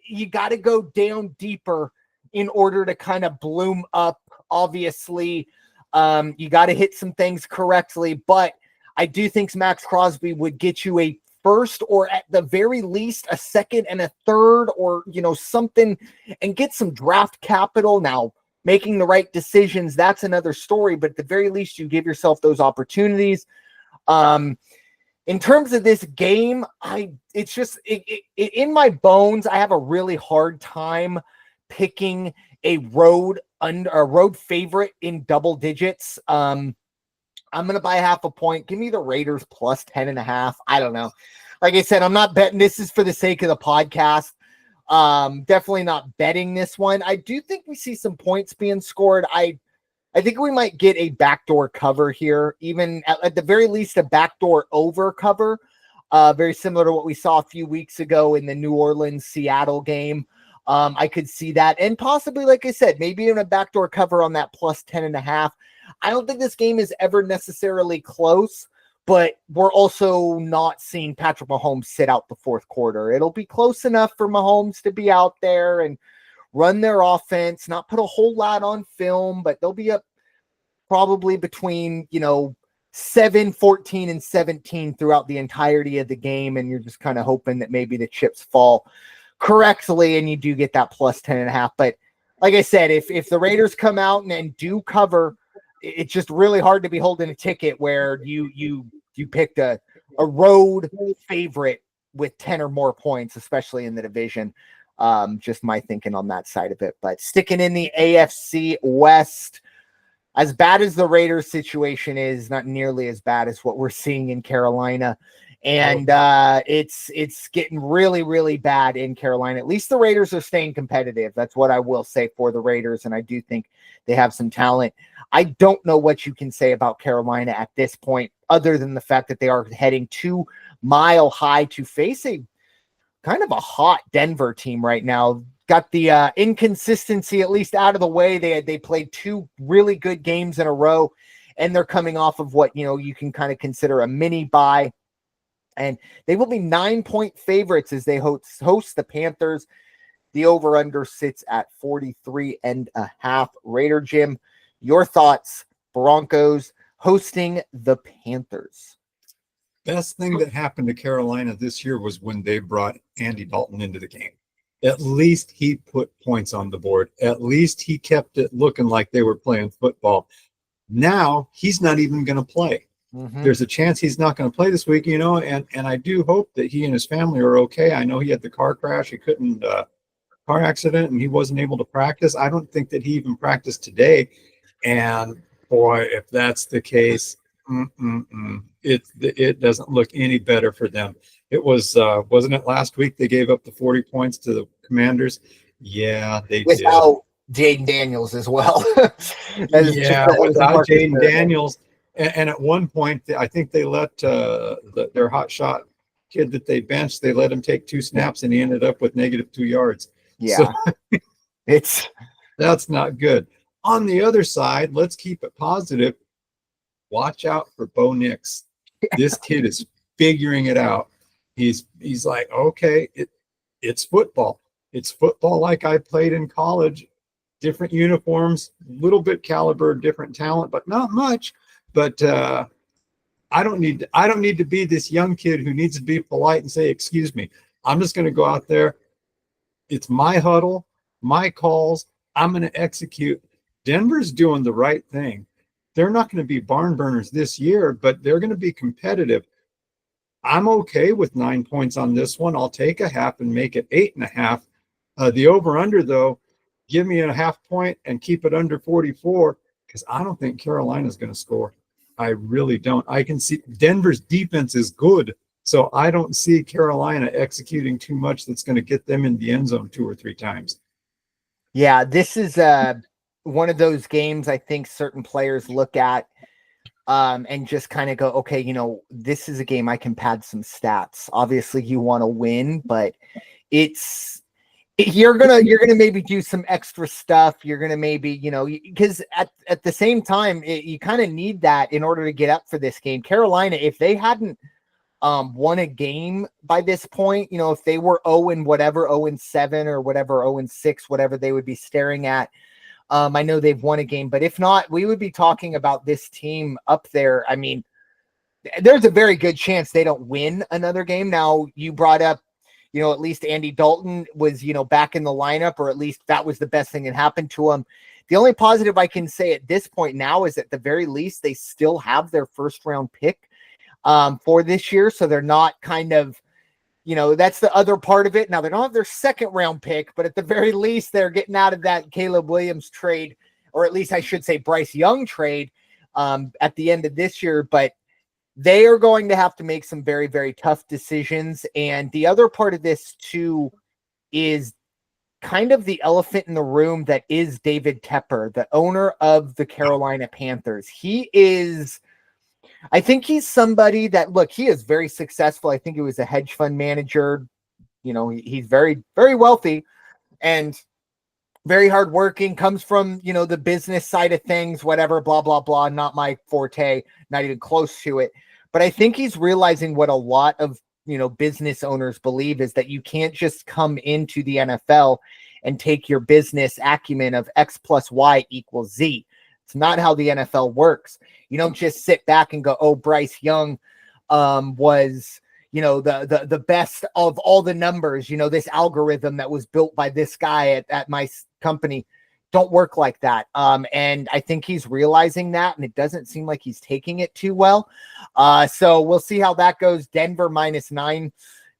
you got to go down deeper in order to kind of bloom up. Obviously, you got to hit some things correctly, but I do think Max Crosby would get you a first, or at the very least a second and a third, or something, and get some draft capital. Now, making the right decisions, that's another story, but at the very least you give yourself those opportunities. In terms of this game, it's just in my bones, I have a really hard time picking a road favorite in double digits. I'm going to buy half a point. Give me the Raiders plus 10.5. I don't know. Like I said, I'm not betting. This is for the sake of the podcast. Definitely not betting this one. I do think we see some points being scored. I think we might get a backdoor cover here, even at the very least a backdoor over cover. Very similar to what we saw a few weeks ago in the New Orleans-Seattle game. I could see that. And possibly, like I said, maybe even a backdoor cover on that plus 10.5. I don't think this game is ever necessarily close, but we're also not seeing Patrick Mahomes sit out the fourth quarter. It'll be close enough for Mahomes to be out there and run their offense, not put a whole lot on film, but they'll be up probably between, 7, 14, and 17 throughout the entirety of the game. And you're just kind of hoping that maybe the chips fall correctly and you do get that plus 10.5. But like I said, if the Raiders come out and do cover, it's just really hard to be holding a ticket where you picked a road favorite with 10 or more points, especially in the division. Just my thinking on that side of it. But sticking in the AFC West, as bad as the Raiders situation is, not nearly as bad as what we're seeing in Carolina. And it's getting really, really bad in Carolina. At least the Raiders are staying competitive. That's what I will say for the Raiders. And I do think they have some talent. I don't know what you can say about Carolina at this point, other than the fact that they are heading 2 Mile High to face a kind of a hot Denver team right now. Got the inconsistency at least out of the way. They played 2 really good games in a row, and they're coming off of what, you can kind of consider a mini bye. And they will be 9-point favorites as they host the Panthers. The over-under sits at 43.5. Raider Jim, your thoughts, Broncos hosting the Panthers. Best thing that happened to Carolina this year was when they brought Andy Dalton into the game. At least he put points on the board. At least he kept it looking like they were playing football. Now he's not even going to play. Mm-hmm. There's a chance he's not going to play this week, and I do hope that he and his family are okay. I know he had the car crash. He couldn't car accident, and he wasn't able to practice. I don't think that he even practiced today. And boy, if that's the case, it doesn't look any better for them. It was wasn't it last week they gave up the 40 points to the Commanders? Yeah, they did. Without Jaden Daniels as well. Without Jaden Daniels. And at one point, I think they let their hot shot kid that they benched, they let him take 2 snaps, and he ended up with -2 yards. Yeah, so, that's not good. On the other side, let's keep it positive. Watch out for Bo Nix. This kid is figuring it out. He's like, okay, it's football. It's football like I played in college. Different uniforms, little bit caliber, different talent, but not much. But I don't need to be this young kid who needs to be polite and say, excuse me. I'm just going to go out there. It's my huddle, my calls. I'm going to execute. Denver's doing the right thing. They're not going to be barn burners this year, but they're going to be competitive. I'm okay with 9 points on this one. I'll take a half and make it 8.5. The over-under, though, give me a half point and keep it under 44, because I don't think Carolina's going to score. I really don't. I can see Denver's defense is good, so I don't see Carolina executing too much that's going to get them in the end zone 2 or 3 times. Yeah, this is one of those games I think certain players look at and just kind of go, okay, this is a game I can pad some stats. Obviously, you want to win, but you're gonna maybe do some extra stuff. You're gonna maybe, because at the same time, you kind of need that in order to get up for this game. Carolina, if they hadn't won a game by this point, if they were 0-7 or whatever, 0-6, whatever they would be staring at. I know they've won a game, but if not, we would be talking about this team up there. I mean, there's a very good chance they don't win another game. Now, you brought up, at least Andy Dalton was, back in the lineup, or at least that was the best thing that happened to him. The only positive I can say at this point now is at the very least, they still have their first round pick for this year. So they're not kind of, that's the other part of it. Now, they don't have their second round pick, but at the very least, they're getting out of that Caleb Williams trade, or at least I should say Bryce Young trade at the end of this year. But they are going to have to make some very, very tough decisions. And the other part of this, too, is kind of the elephant in the room that is David Tepper, the owner of the Carolina Panthers. I think he's somebody that, look, he is very successful. I think he was a hedge fund manager. He's very, very wealthy and very hardworking, comes from, the business side of things, whatever, blah, blah, blah. Not my forte, not even close to it. But I think he's realizing what a lot of, business owners believe is that you can't just come into the NFL and take your business acumen of X plus Y equals Z. It's not how the NFL works. You don't just sit back and go, oh, Bryce Young was, the best of all the numbers, this algorithm that was built by this guy at my company. Don't work like that. And I think he's realizing that, and it doesn't seem like he's taking it too well. So we'll see how that goes. Denver -9.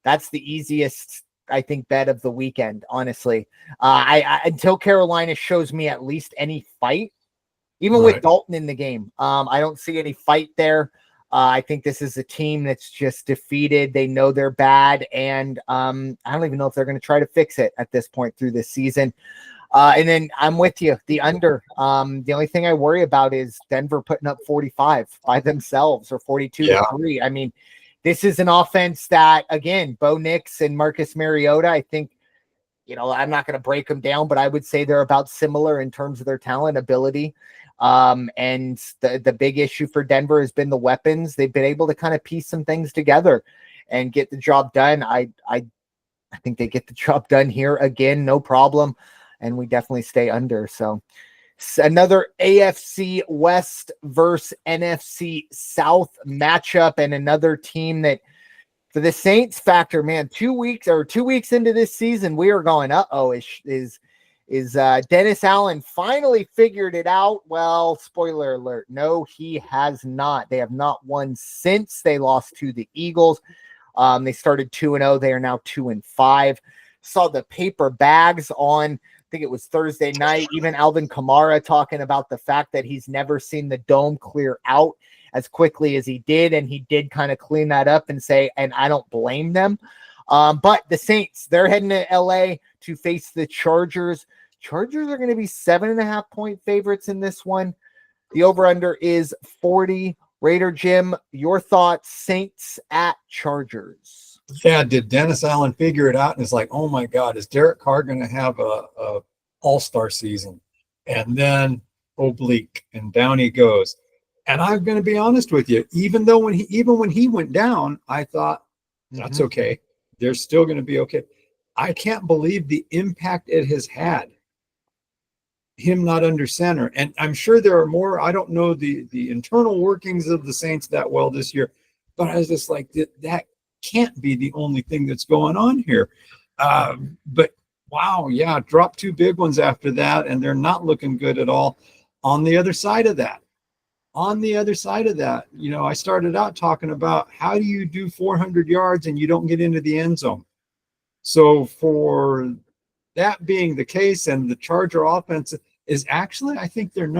That's the easiest, I think, bet of the weekend, honestly. I until Carolina shows me at least any fight, even with Dalton in the game. I don't see any fight there. I think this is a team that's just defeated. They know they're bad, and I don't even know if they're going to try to fix it at this point through this season. And then I'm with you, the under. The only thing I worry about is Denver putting up 45 by themselves or 42 to 3. I mean, this is an offense that, again, Bo Nix and Marcus Mariota, I think, I'm not going to break them down, but I would say they're about similar in terms of their talent, ability. And the big issue for Denver has been the weapons. They've been able to kind of piece some things together and get the job done. I think they get the job done here again, no problem. And we definitely stay under. So another AFC West versus NFC South matchup, and another team that, for the Saints factor, man, 2 weeks into this season, we are going, is Dennis Allen finally figured it out? Well, spoiler alert, no, he has not. They have not won since they lost to the Eagles. They started 2-0. They are now 2-5. Saw the paper bags on, I think it was Thursday night, even Alvin Kamara talking about the fact that he's never seen the dome clear out as quickly as he did. And he did kind of clean that up and say, and I don't blame them. But the Saints, they're heading to LA to face the Chargers. Chargers are going to be 7.5-point favorites in this one. The over-under is 40. Raider Jim, your thoughts, Saints at Chargers. Yeah, did Dennis Allen figure it out? And it's like, oh my God, is Derek Carr going to have a all-star season? And then oblique, and down he goes. And I'm going to be honest with you, even when he went down, I thought that's okay. They're still going to be okay. I can't believe the impact it has had, him not under center. And I'm sure there are more. I don't know the internal workings of the Saints that well this year, but I was just like, that can't be the only thing that's going on here. But wow, yeah, dropped 2 big ones after that, and they're not looking good at all. On the other side of that, I started out talking about how do you do 400 yards and you don't get into the end zone. So for that being the case, and the Charger offense is actually, I think they're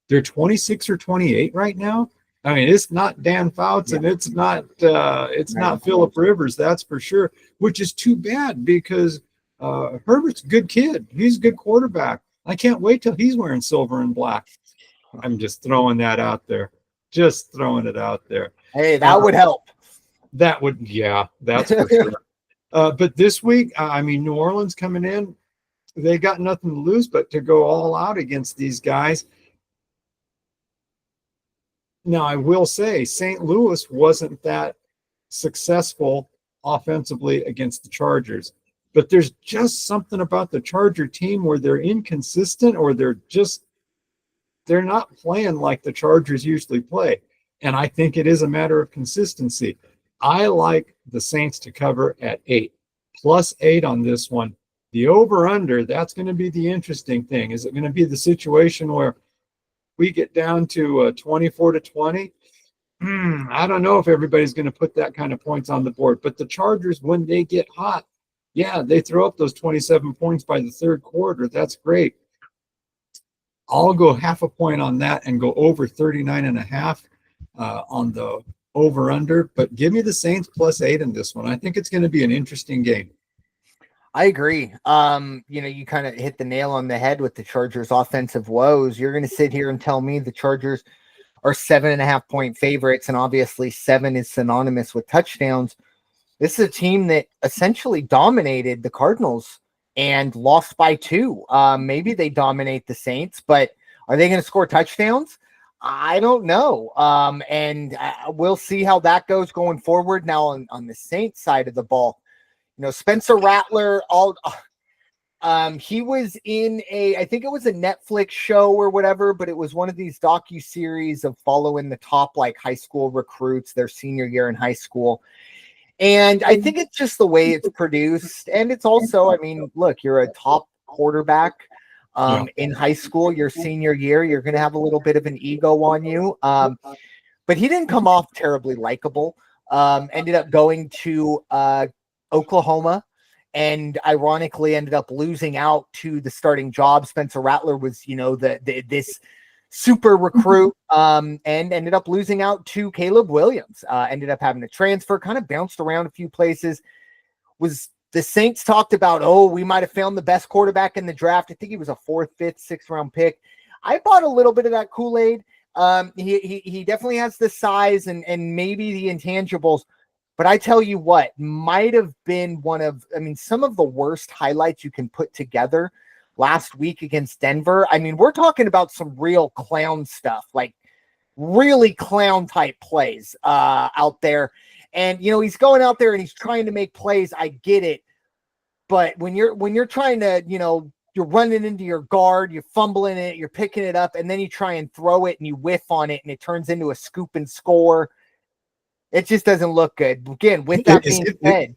they're 26 or 28 right now. I mean, it's not Dan Fouts, and it's not Phillip Rivers, that's for sure, which is too bad because Herbert's a good kid. He's a good quarterback. I can't wait till he's wearing silver and black. I'm just throwing that out there. Just throwing it out there. Hey, that would help. That would, yeah, that's for sure. But this week, New Orleans coming in, they got nothing to lose but to go all out against these guys. Now, I will say St. Louis wasn't that successful offensively against the Chargers. But there's just something about the Charger team where they're inconsistent, or they're not playing like the Chargers usually play. And I think it is a matter of consistency. I like the Saints to cover at 8, +8 on this one. The over-under, that's going to be the interesting thing. Is it going to be the situation where we get down to 24-20? I don't know if everybody's going to put that kind of points on the board. But the Chargers, when they get hot, yeah, they throw up those 27 points by the third quarter. That's great. I'll go 0.5 point on that and go over 39.5 on the over-under. But give me the Saints +8 in this one. I think it's going to be an interesting game. I agree. You kind of hit the nail on the head with the Chargers' offensive woes. You're going to sit here and tell me the Chargers are 7.5-point favorites, and obviously 7 is synonymous with touchdowns. This is a team that essentially dominated the Cardinals and lost by 2. Maybe they dominate the Saints, but are they going to score touchdowns? I don't know. And we'll see how that goes going forward. Now on the Saints side of the ball, Spencer Rattler, he was in I think it was a Netflix show or whatever, but it was one of these docu-series of following the top high school recruits their senior year in high school. And I think it's just the way it's produced. And it's also, look, you're a top quarterback in high school, your senior year, you're going to have a little bit of an ego on you. But he didn't come off terribly likable. Ended up going to Oklahoma and ironically ended up losing out to the starting job. Spencer Rattler was, this super recruit, and ended up losing out to Caleb Williams. Ended up having to transfer, kind of bounced around a few places. Was the Saints talked about, we might have found the best quarterback in the draft. I think he was a 4th, 5th, 6th round pick. I bought a little bit of that Kool-Aid. He definitely has the size and maybe the intangibles, but I tell you what, might have been some of the worst highlights you can put together last week against Denver. I mean, we're talking about some real clown stuff, like really clown type plays out there. And, he's going out there and he's trying to make plays. I get it. But when you're trying to, you're running into your guard, you're fumbling it, you're picking it up, and then you try and throw it and you whiff on it and it turns into a scoop and score. It just doesn't look good. Again, with that being said.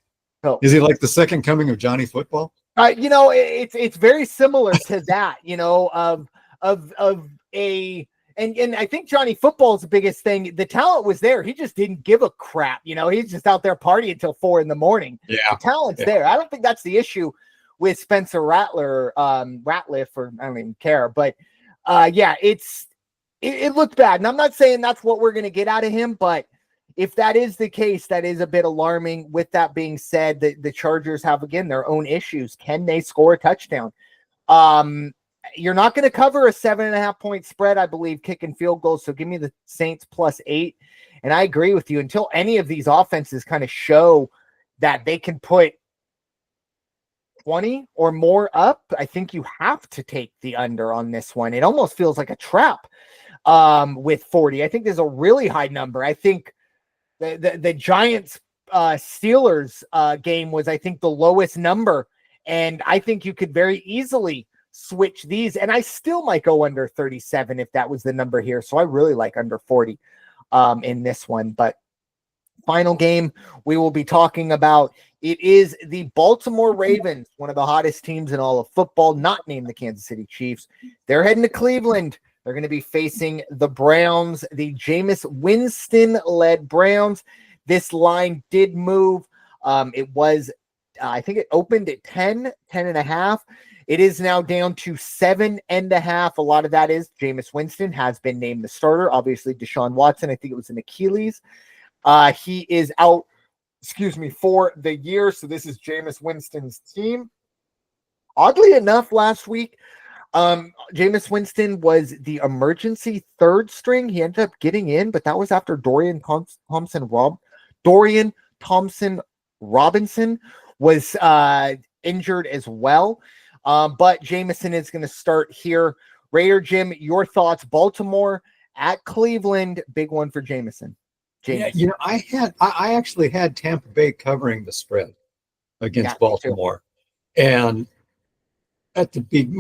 Is he like the second coming of Johnny Football? It's very similar to that, and I think Johnny Football is the biggest thing. The talent was there. He just didn't give a crap. He's just out there partying until 4 a.m. Yeah. The talent's there. I don't think that's the issue with Spencer Rattler, Ratliff, or I don't even care. But it looked bad. And I'm not saying that's what we're going to get out of him, but if that is the case, that is a bit alarming. With that being said, the Chargers have, again, their own issues. Can they score a touchdown? You're not going to cover a 7.5 point spread, I believe, kicking field goals. So give me the Saints +8. And I agree with you. Until any of these offenses kind of show that they can put 20 or more up, I think you have to take the under on this one. It almost feels like a trap with 40. I think there's a really high number. I think the Giants Steelers game was, I think, the lowest number. And I think you could very easily switch these. And I still might go under 37 if that was the number here. So I really like under 40 in this one. But final game we will be talking about, it is the Baltimore Ravens, one of the hottest teams in all of football, not named the Kansas City Chiefs. They're heading to Cleveland. They're going to be facing the Browns, the Jameis Winston-led Browns. This line did move. It was, I think it opened at 10.5. It is now down to 7.5. A lot of that is Jameis Winston has been named the starter. Obviously, Deshaun Watson, I think it was an Achilles. He is out, for the year. So this is Jameis Winston's team. Oddly enough, last week, Jameis Winston was the emergency third string. He ended up getting in, but that was after Dorian Thompson Robinson was injured as well. But Jameson is going to start here. Raider Jim, your thoughts? Baltimore at Cleveland, big one for Jameson. Yeah, I actually had Tampa Bay covering the spread against Baltimore, and at the big,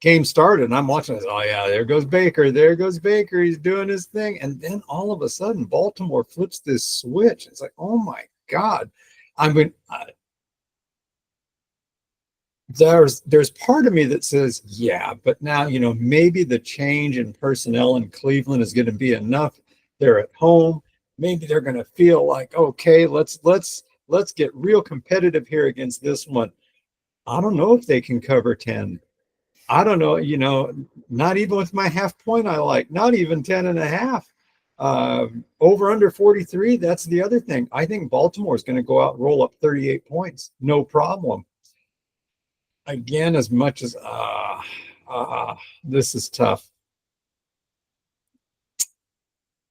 game started, and I'm watching this. Oh yeah, there goes Baker. He's doing his thing, and then all of a sudden, Baltimore flips this switch. It's like, oh my God! I mean, there's part of me that says, yeah, but now maybe the change in personnel in Cleveland is going to be enough. They're at home. Maybe they're going to feel like, okay, let's get real competitive here against this one. I don't know if they can cover 10. I don't know, not even with my half point I like, not even 10.5. Over under 43, that's the other thing. I think Baltimore is going to go out and roll up 38 points. No problem. Again, as much as this is tough.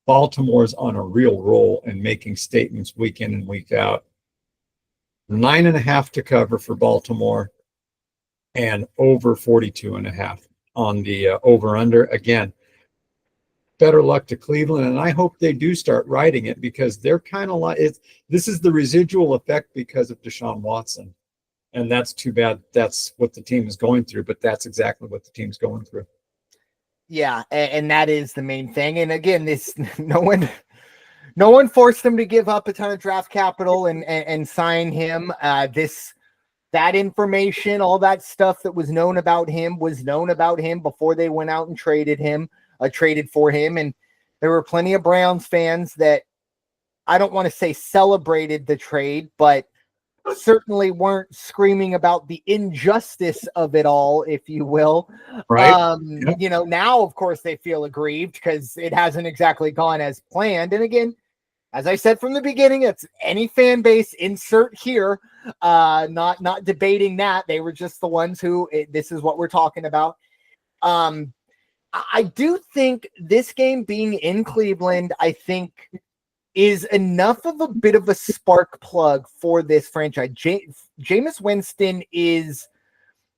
Baltimore's on a real roll and making statements week in and week out. 9.5 to cover for Baltimore and over 42.5 on the over under. Again, better luck to Cleveland. And I hope they do start riding it, because they're kind of like, this is the residual effect because of Deshaun Watson. And that's too bad. That's what the team is going through, but that's exactly what the team's going through. Yeah, and that is the main thing. And again, this no one forced him to give up a ton of draft capital and sign him. That information, all that stuff that was known about him before they went out and traded for him. And there were plenty of Browns fans that, I don't want to say celebrated the trade, but certainly weren't screaming about the injustice of it all, if you will. Right. Now, of course, they feel aggrieved because it hasn't exactly gone as planned. And again, as I said from the beginning, it's any fan base, insert here. Not debating that. They were just the ones who this is what we're talking about. I do think this game being in Cleveland, I think, is enough of a bit of a spark plug for this franchise. Jameis Winston is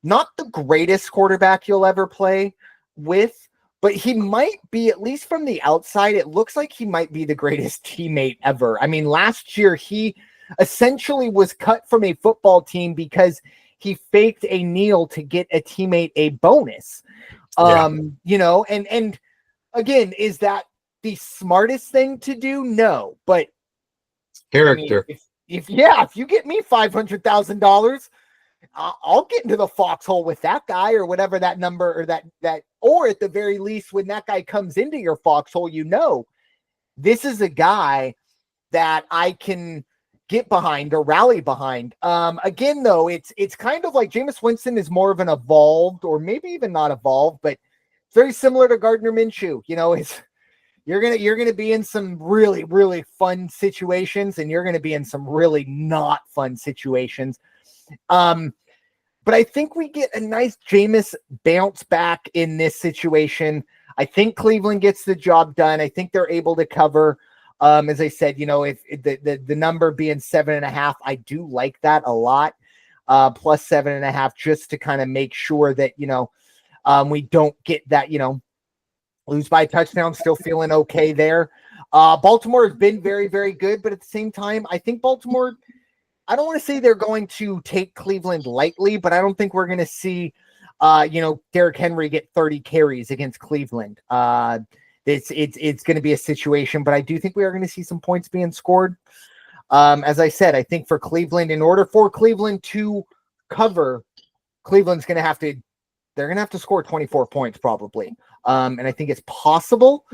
not the greatest quarterback you'll ever play with, but he might be, at least from the outside, it looks like he might be the greatest teammate ever. I mean, last year, he essentially was cut from a football team because he faked a kneel to get a teammate a bonus. And again, is that the smartest thing to do? No, but character. I mean, if you get me $500,000, I'll get into the foxhole with that guy or whatever that number or that, or at the very least, when that guy comes into your foxhole, this is a guy that I can get behind or rally behind. Again, though, it's kind of like Jameis Winston is more of an evolved, or maybe even not evolved, but very similar to Gardner Minshew. You're gonna be in some really, really fun situations, and you're gonna be in some really not fun situations. But I think we get a nice Jameis bounce back in this situation. I think Cleveland gets the job done. I think they're able to cover. As I said, if the number being 7.5, I do like that a lot. Plus 7.5, just to kind of make sure that, we don't get that, lose by a touchdown, still feeling okay there. Baltimore has been very, very good, but at the same time, I think Baltimore, I don't want to say they're going to take Cleveland lightly, but I don't think we're going to see, Derrick Henry get 30 carries against Cleveland. It's going to be a situation, but I do think we are going to see some points being scored. As I said, I think for Cleveland, in order for Cleveland to cover, Cleveland's going to have to score 24 points probably. And I think it's possible.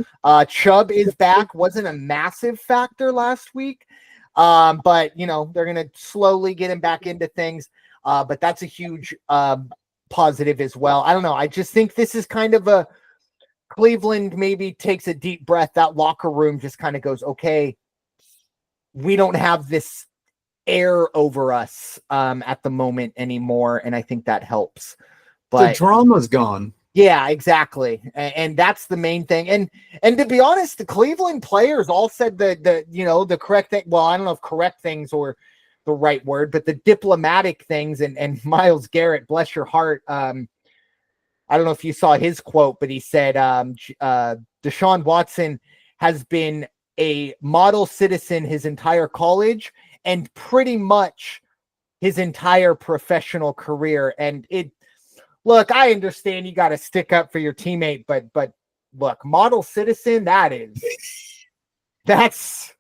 Chubb is back, wasn't a massive factor last week. But they're going to slowly get him back into things. But that's a huge positive as well. I don't know. I just think this is kind of a Cleveland maybe takes a deep breath. That locker room just kind of goes, okay, we don't have this air over us at the moment anymore. And I think that helps. But the drama's gone. Yeah, exactly. And that's the main thing. And to be honest, the Cleveland players all said the correct thing. Well, I don't know if correct things or the right word, but the diplomatic things. And Myles Garrett, bless your heart. I don't know if you saw his quote, but he said Deshaun Watson has been a model citizen his entire college and pretty much his entire professional career. And look, I understand you got to stick up for your teammate, but look, model citizen, that's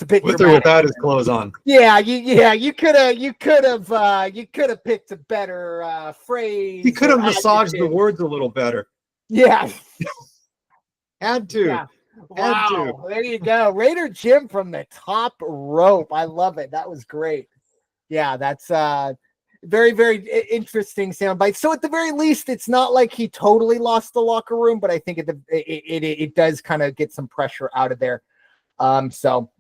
it's a bit with or without his clothes on. Yeah, you could have picked a better phrase. He could have massaged the words a little better. Yeah. Had to. Yeah. Wow. There you go. Raider Jim from the top rope. I love it. That was great. Yeah, that's very, very interesting soundbite. So at the very least, it's not like he totally lost the locker room, but I think it does kind of get some pressure out of there. So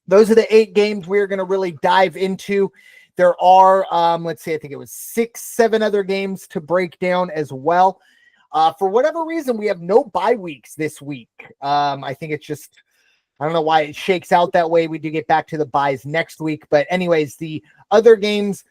those are the 8 games we're going to really dive into. There are, let's see, I think it was 6-7 other games to break down as well. For whatever reason, we have no bye weeks this week. I think it's just, I don't know why it shakes out that way. We do get back to the byes next week. But anyways, the other games,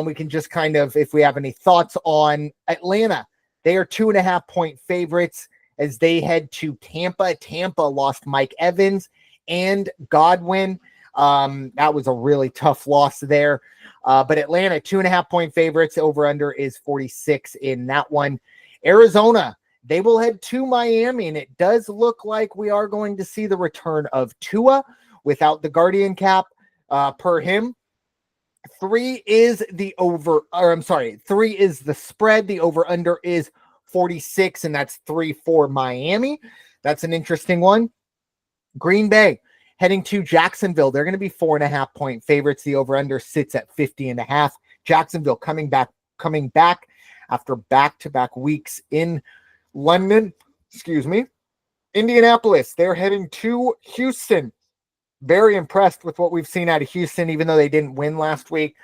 we can just kind of, if we have any thoughts on Atlanta, they are 2.5-point favorites as they head to Tampa. Tampa lost Mike Evans and Godwin. That was a really tough loss there. But Atlanta, 2.5-point favorites. Over under is 46 in that one. Arizona, they will head to Miami, and it does look like we are going to see the return of Tua without the Guardian cap per him. 3 is the spread. The over under is 46, and that's 3 for Miami. That's an interesting one. Green Bay, heading to Jacksonville. They're going to be 4.5-point favorites. The over-under sits at 50.5. Jacksonville coming back after back-to-back weeks in London. Excuse me. Indianapolis, they're heading to Houston. Very impressed with what we've seen out of Houston, even though they didn't win last week.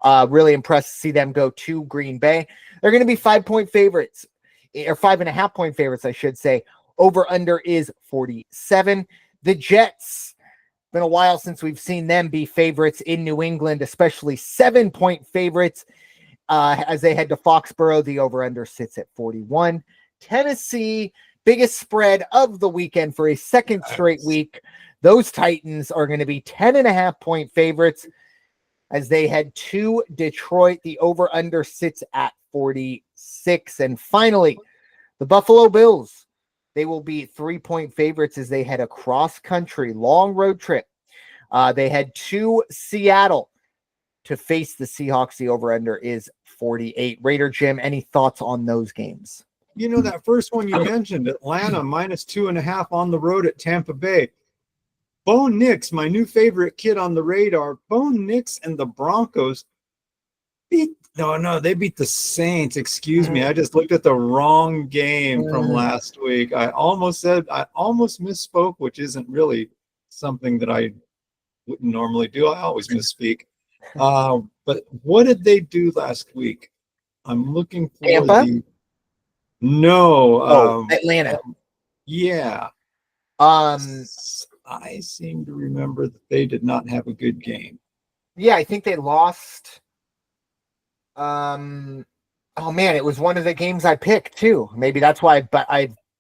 Really impressed to see them go to Green Bay. They're going to be 5-point favorites, or 5.5-point favorites, I should say. Over-under is 47. The Jets, been a while since we've seen them be favorites in New England, especially 7-point favorites as they head to Foxborough. The over-under sits at 41. Tennessee, biggest spread of the weekend for a second straight week. Those Titans are going to be 10.5-point favorites as they head to Detroit. The over-under sits at 46. And finally, the Buffalo Bills, they will be 3-point favorites as they head across country, long road trip. They head to Seattle to face the Seahawks. The over-under is 48. Raider Jim, any thoughts on those games? You know, that first one you mentioned, Atlanta -2.5 on the road at Tampa Bay. Bo Nix, my new favorite kid on the radar. Bo Nix and the Broncos they beat the Saints. Excuse me. I just looked at the wrong game from last week. I almost misspoke, which isn't really something that I wouldn't normally do. I always misspeak. But what did they do last week? I'm looking for Tampa? Atlanta. Yeah. I seem to remember that they did not have a good game. Yeah, I think they lost. Oh man, it was one of the games I picked too. Maybe that's why. But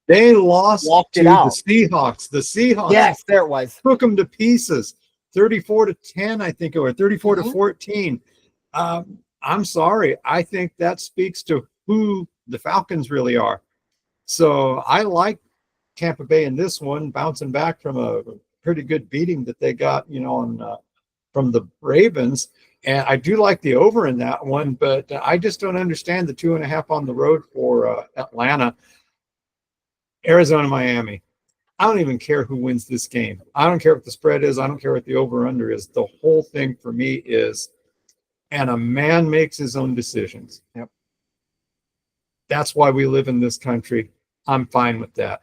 they lost to the Seahawks. The Seahawks. Yes, there it was. Took them to pieces, 34-10, I think, or 34-14. I'm sorry. I think that speaks to who the Falcons really are. So I like Tampa Bay in this one, bouncing back from a pretty good beating that they got, from the Ravens. And I do like the over in that one, but I just don't understand the 2.5 on the road for Atlanta. Arizona, Miami. I don't even care who wins this game. I don't care what the spread is. I don't care what the over-under is. The whole thing for me is, and a man makes his own decisions. Yep. That's why we live in this country. I'm fine with that.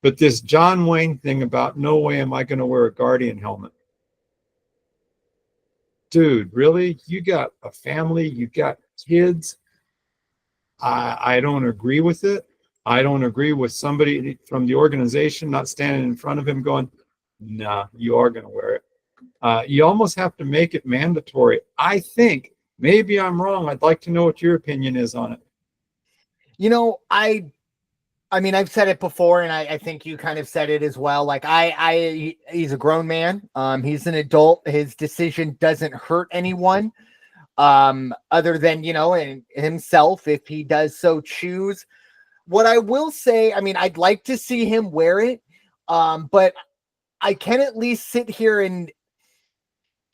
But this John Wayne thing about no way am I going to wear a Guardian helmet. Dude, really? You got a family, you got kids. I don't agree with it. I don't agree with somebody from the organization not standing in front of him going, nah, you are going to wear it. You almost have to make it mandatory. I think, maybe I'm wrong. I'd like to know what your opinion is on it. I mean, I've said it before, and I think you kind of said it as well. Like he's a grown man. He's an adult. His decision doesn't hurt anyone, other than, and himself, if he does so choose. What I will say, I mean, I'd like to see him wear it, but I can at least sit here and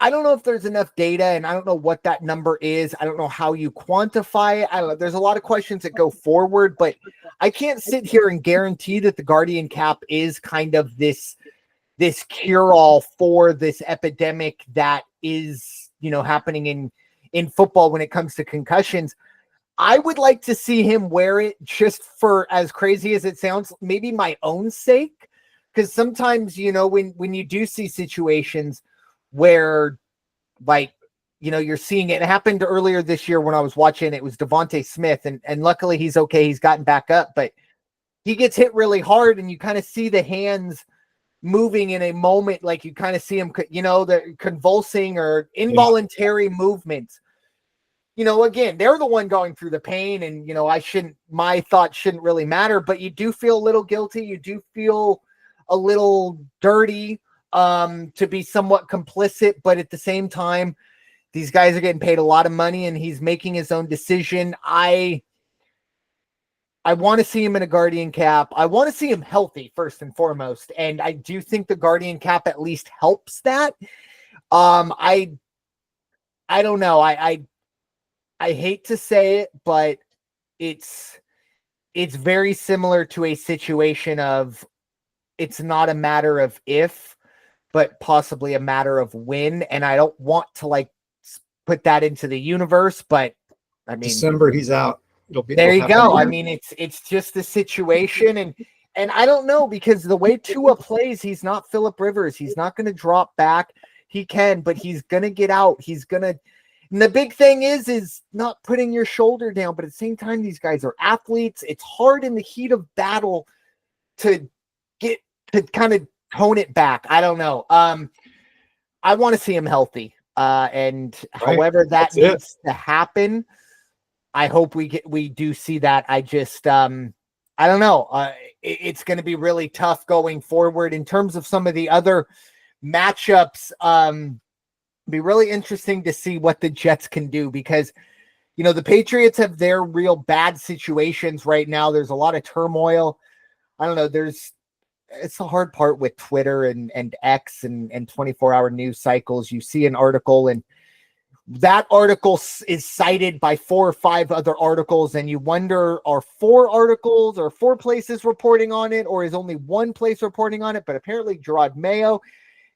I don't know if there's enough data, and I don't know what that number is. I don't know how you quantify it. I don't know. There's a lot of questions that go forward, but I can't sit here and guarantee that the Guardian Cap is kind of this cure-all for this epidemic that is, happening in football when it comes to concussions. I would like to see him wear it just for, as crazy as it sounds, maybe my own sake, because sometimes, when you do see situations where, like, you're seeing it. It happened earlier this year when I was watching. It was Devontae Smith, and luckily he's okay. He's gotten back up, but he gets hit really hard, and you kind of see the hands moving in a moment, like you kind of see him, the convulsing or involuntary movements. Again, they're the one going through the pain, and my thoughts shouldn't really matter, but you do feel a little guilty. You do feel a little dirty. To be somewhat complicit, but at the same time, these guys are getting paid a lot of money and he's making his own decision. I want to see him in a Guardian Cap. I want to see him healthy first and foremost. And I do think the Guardian Cap at least helps that. I don't know. I hate to say it, but it's very similar to a situation of, it's not a matter of if, but possibly a matter of when. And I don't want to like put that into the universe, but I mean, December he's out. There you go. I mean, it's just the situation, and I don't know, because the way Tua plays, he's not Phillip Rivers. He's not going to drop back. He can, but he's going to get out. He's going to. And the big thing is not putting your shoulder down, but at the same time, these guys are athletes. It's hard in the heat of battle to get to kind of tone it back. I don't know. I want to see him healthy, and however that needs to happen, I hope we do see that. I just I don't know. It's going to be really tough going forward in terms of some of the other matchups. Be really interesting to see what the Jets can do, because the Patriots have their real bad situations right now. There's a lot of turmoil. I don't know. It's the hard part with Twitter and X and 24-hour news cycles. You see an article, and that article is cited by 4 or 5 other articles, and you wonder, are 4 articles or 4 places reporting on it, or is only one place reporting on it? But apparently Gerard Mayo,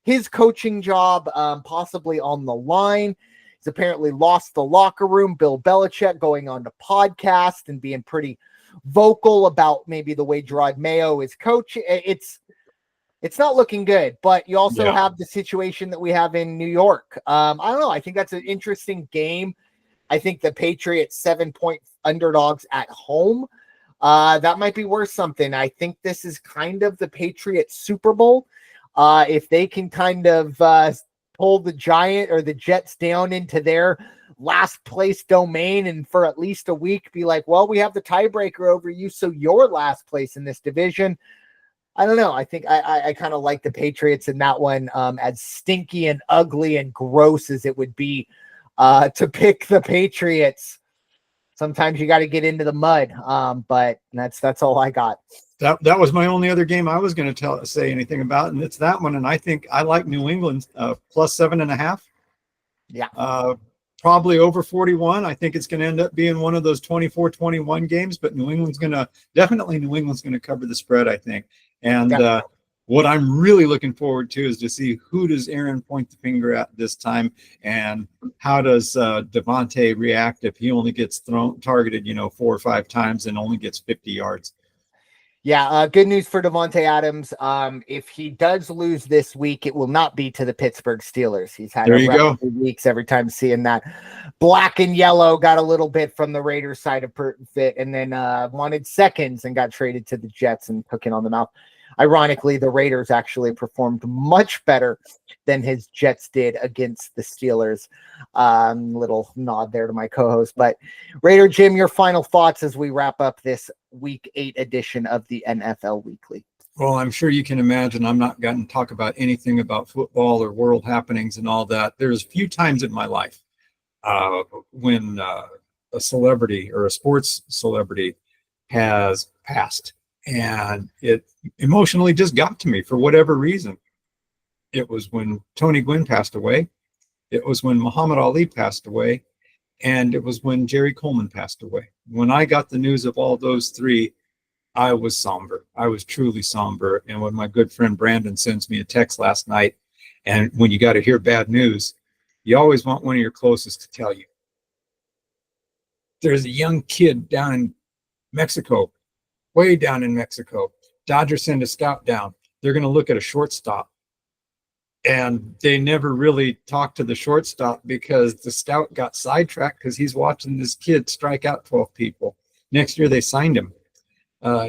his coaching job possibly on the line. He's apparently lost the locker room. Bill Belichick going on the podcast and being pretty vocal about maybe the way Gerard Mayo is coaching. It's not looking good, but you also have the situation that we have in New York. I don't know. I think that's an interesting game. I think the Patriots 7-point underdogs at home. That might be worth something. I think this is kind of the Patriots Super Bowl. If they can kind of pull the Giant or the Jets down into their last place domain, and for at least a week be like, well, we have the tiebreaker over you, so you're last place in this division. I don't know. I think I kind of like the Patriots in that one, as stinky and ugly and gross as it would be to pick the Patriots. Sometimes you got to get into the mud, but that's all I got. That was my only other game I was going to say anything about, and it's that one. And I think I like New England plus 7.5. Yeah. Probably over 41. I think it's going to end up being one of those 24-21 games, but New England's going to cover the spread, I think. And what I'm really looking forward to is to see who does Aaron point the finger at this time, and how does Devontae react if he only gets targeted, 4 or 5 times and only gets 50 yards. Yeah, good news for Devontae Adams. If he does lose this week, it will not be to the Pittsburgh Steelers. He's had weeks every time seeing that. Black and yellow got a little bit from the Raiders side of fit, and then wanted seconds and got traded to the Jets and took it on the mouth. Ironically, the Raiders actually performed much better than his Jets did against the Steelers. Little nod there to my co-host. But Raider Jim, your final thoughts as we wrap up this Week 8 edition of the NFL Weekly. Well, I'm sure you can imagine I'm not going to talk about anything about football or world happenings and all that. There's a few times in my life when a celebrity or a sports celebrity has passed, and it emotionally just got to me for whatever reason. It was when Tony Gwynn passed away. It was when Muhammad Ali passed away. And it was when Jerry Coleman passed away. When I got the news of all those 3, I was somber. I was truly somber. And when my good friend Brandon sends me a text last night, and when you got to hear bad news, you always want one of your closest to tell you. There's a young kid down in Mexico, way down in Mexico. Dodgers send a scout down. They're going to look at a shortstop. And they never really talked to the shortstop because the scout got sidetracked because he's watching this kid strike out 12 people. Next year, they signed him.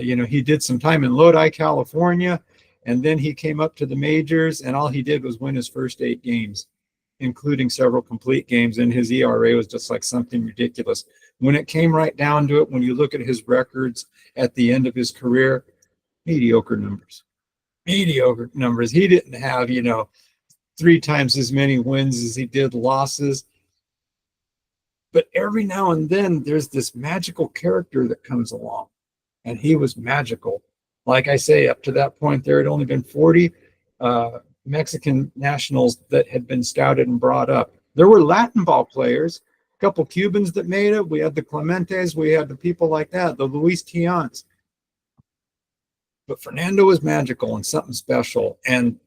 He did some time in Lodi, California, and then he came up to the majors, and all he did was win his first 8 games, including several complete games, and his ERA was just like something ridiculous. When it came right down to it, when you look at his records at the end of his career, mediocre numbers. He didn't have, 3 times as many wins as he did losses. But every now and then there's this magical character that comes along, and he was magical. Like I say, up to that point, there had only been 40 Mexican nationals that had been scouted and brought up. There were Latin ball players, a couple Cubans that made it. We had the Clementes, we had the people like that, the Luis Tians. But Fernando was magical and something special. And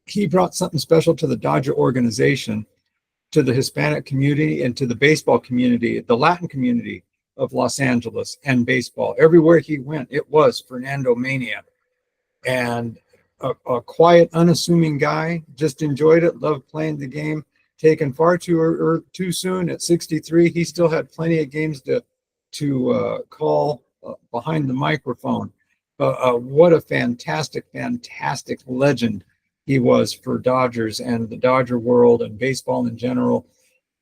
he brought something special to the Dodger organization, to the Hispanic community, and to the baseball community, the Latin community of Los Angeles and baseball. Everywhere he went, it was Fernando Mania. And a quiet, unassuming guy, just enjoyed it, loved playing the game, taken far too soon at 63. He still had plenty of games to call behind the microphone. What a fantastic legend he was for Dodgers and the Dodger world and baseball in general.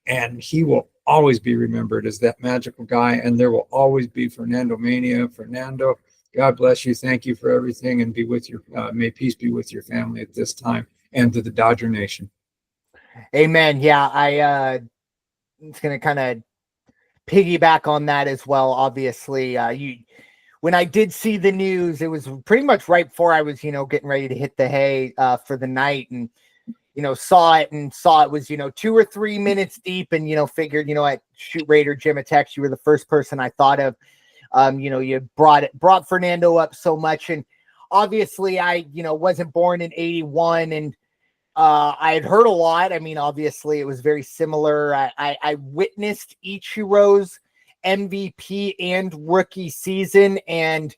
And he will always be remembered as that magical guy. And there will always be Fernando Mania. Fernando, God bless you. Thank you for everything, and be with your, may peace be with your family at this time and to the Dodger Nation. Amen. Yeah, it's going to kind of piggyback on that as well. Obviously, when I did see the news, it was pretty much right before I was, getting ready to hit the hay for the night, and saw it was 2 or 3 minutes deep, and figured I shoot Raider Jim a text. You were the first person I thought of. You brought Fernando up so much, and obviously I wasn't born in 81, and I had heard a lot. I mean, obviously it was very similar. I witnessed Ichiro's MVP and rookie season, and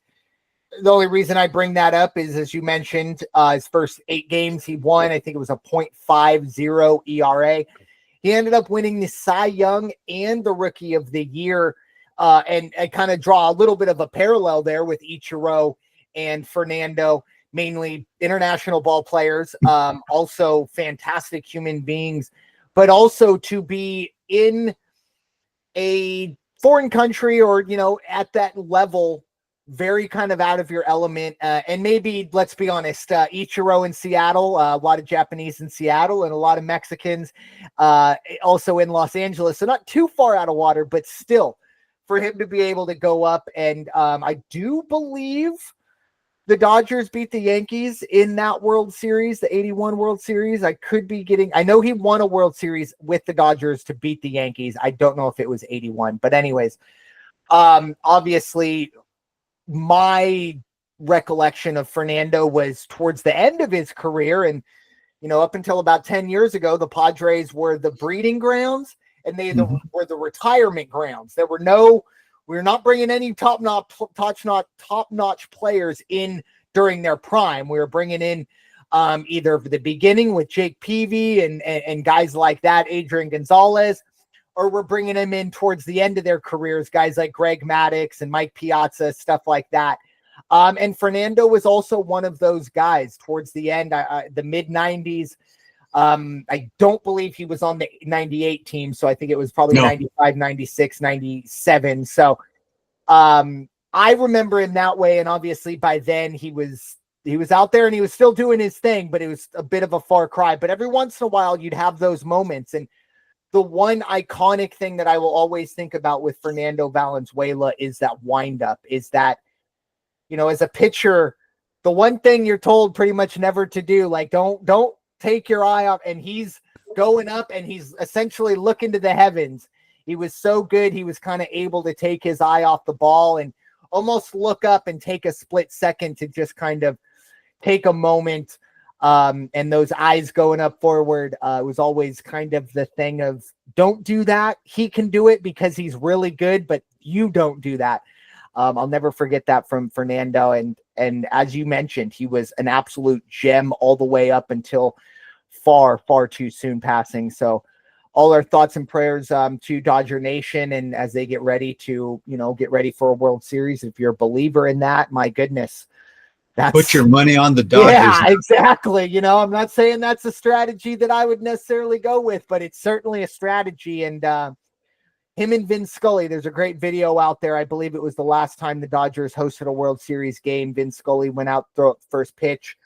the only reason I bring that up is, as you mentioned, his first 8 games he won. I think it was a .50 ERA. He ended up winning the Cy Young and the Rookie of the Year. And I kind of draw a little bit of a parallel there with Ichiro and Fernando, mainly international ball players, also fantastic human beings, but also to be in a foreign country or, at that level, very kind of out of your element. And maybe, let's be honest, Ichiro in Seattle, a lot of Japanese in Seattle, and a lot of Mexicans also in Los Angeles. So not too far out of water, but still, for him to be able to go up. And I do believe the Dodgers beat the Yankees in that World Series, the 81 World Series. I know he won a World Series with the Dodgers to beat the Yankees. I don't know if it was 81, but anyways, obviously my recollection of Fernando was towards the end of his career. And, up until about 10 years ago, the Padres were the breeding grounds, and they were the retirement grounds. We're not bringing any top-notch players in during their prime. We were bringing in either the beginning with Jake Peavy and guys like that, Adrian Gonzalez, or we're bringing them in towards the end of their careers, guys like Greg Maddux and Mike Piazza, stuff like that. And Fernando was also one of those guys towards the end, the mid-90s. I don't believe he was on the 98 team, so I think it was probably 95, 96, 97. So I remember him that way, and obviously by then he was out there and he was still doing his thing, but it was a bit of a far cry. But every once in a while you'd have those moments, and the one iconic thing that I will always think about with Fernando Valenzuela is that windup, is that, as a pitcher, the one thing you're told pretty much never to do, like don't take your eye off, and he's going up and he's essentially looking to the heavens. He was so good. He was kind of able to take his eye off the ball and almost look up and take a split second to just kind of take a moment. And those eyes going up forward was always kind of the thing of, don't do that. He can do it because he's really good, but you don't do that. I'll never forget that from Fernando. And as you mentioned, he was an absolute gem all the way up until far, far too soon passing. So all our thoughts and prayers to Dodger Nation, and as they get ready to, get ready for a World Series. If you're a believer in that, my goodness, put your money on the Dodgers. Yeah, exactly. I'm not saying that's a strategy that I would necessarily go with, but it's certainly a strategy. And him and Vin Scully, there's a great video out there. I believe it was the last time the Dodgers hosted a World Series game. Vin Scully went out, throw up first pitch,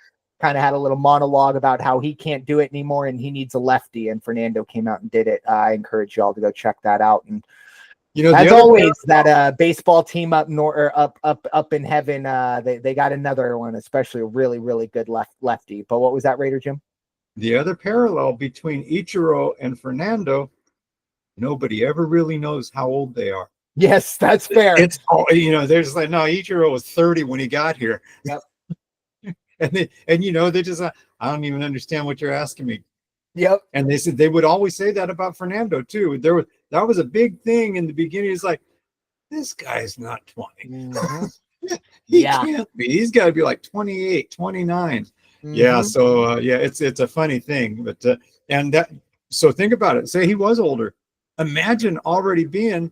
kind of had a little monologue about how he can't do it anymore and he needs a lefty. And Fernando came out and did it. I encourage you all to go check that out. And as always, that baseball team up in heaven, they got another one, especially a really, really good lefty. But what was that, Raider Jim? The other parallel between Ichiro and Fernando, nobody ever really knows how old they are. Yes, that's fair. It's all, there's like, no, Ichiro was 30 when he got here. Yep. and you know, they just, I don't even understand what you're asking me. Yep. And they said they would always say that about Fernando too. That was a big thing in the beginning. It's like, this guy's not 20. Mm-hmm. He can't be. He's got to be like 28, 29. Mm-hmm. Yeah. So yeah, it's a funny thing, but and that. So think about it. Say he was older. Imagine already being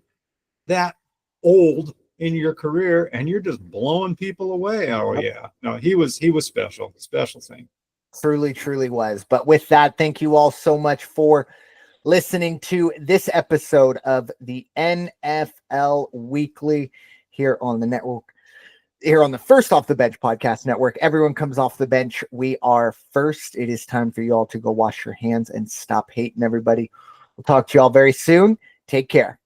that old in your career, and you're just blowing people away. Oh yeah. No, he was special thing. Truly was. But with that, thank you all so much for listening to this episode of the NFL Weekly here on the network, here on the First Off the Bench podcast network. Everyone comes off the bench. We are first. It is time for you all to go wash your hands and stop hating everybody. We'll talk to you all very soon. Take care.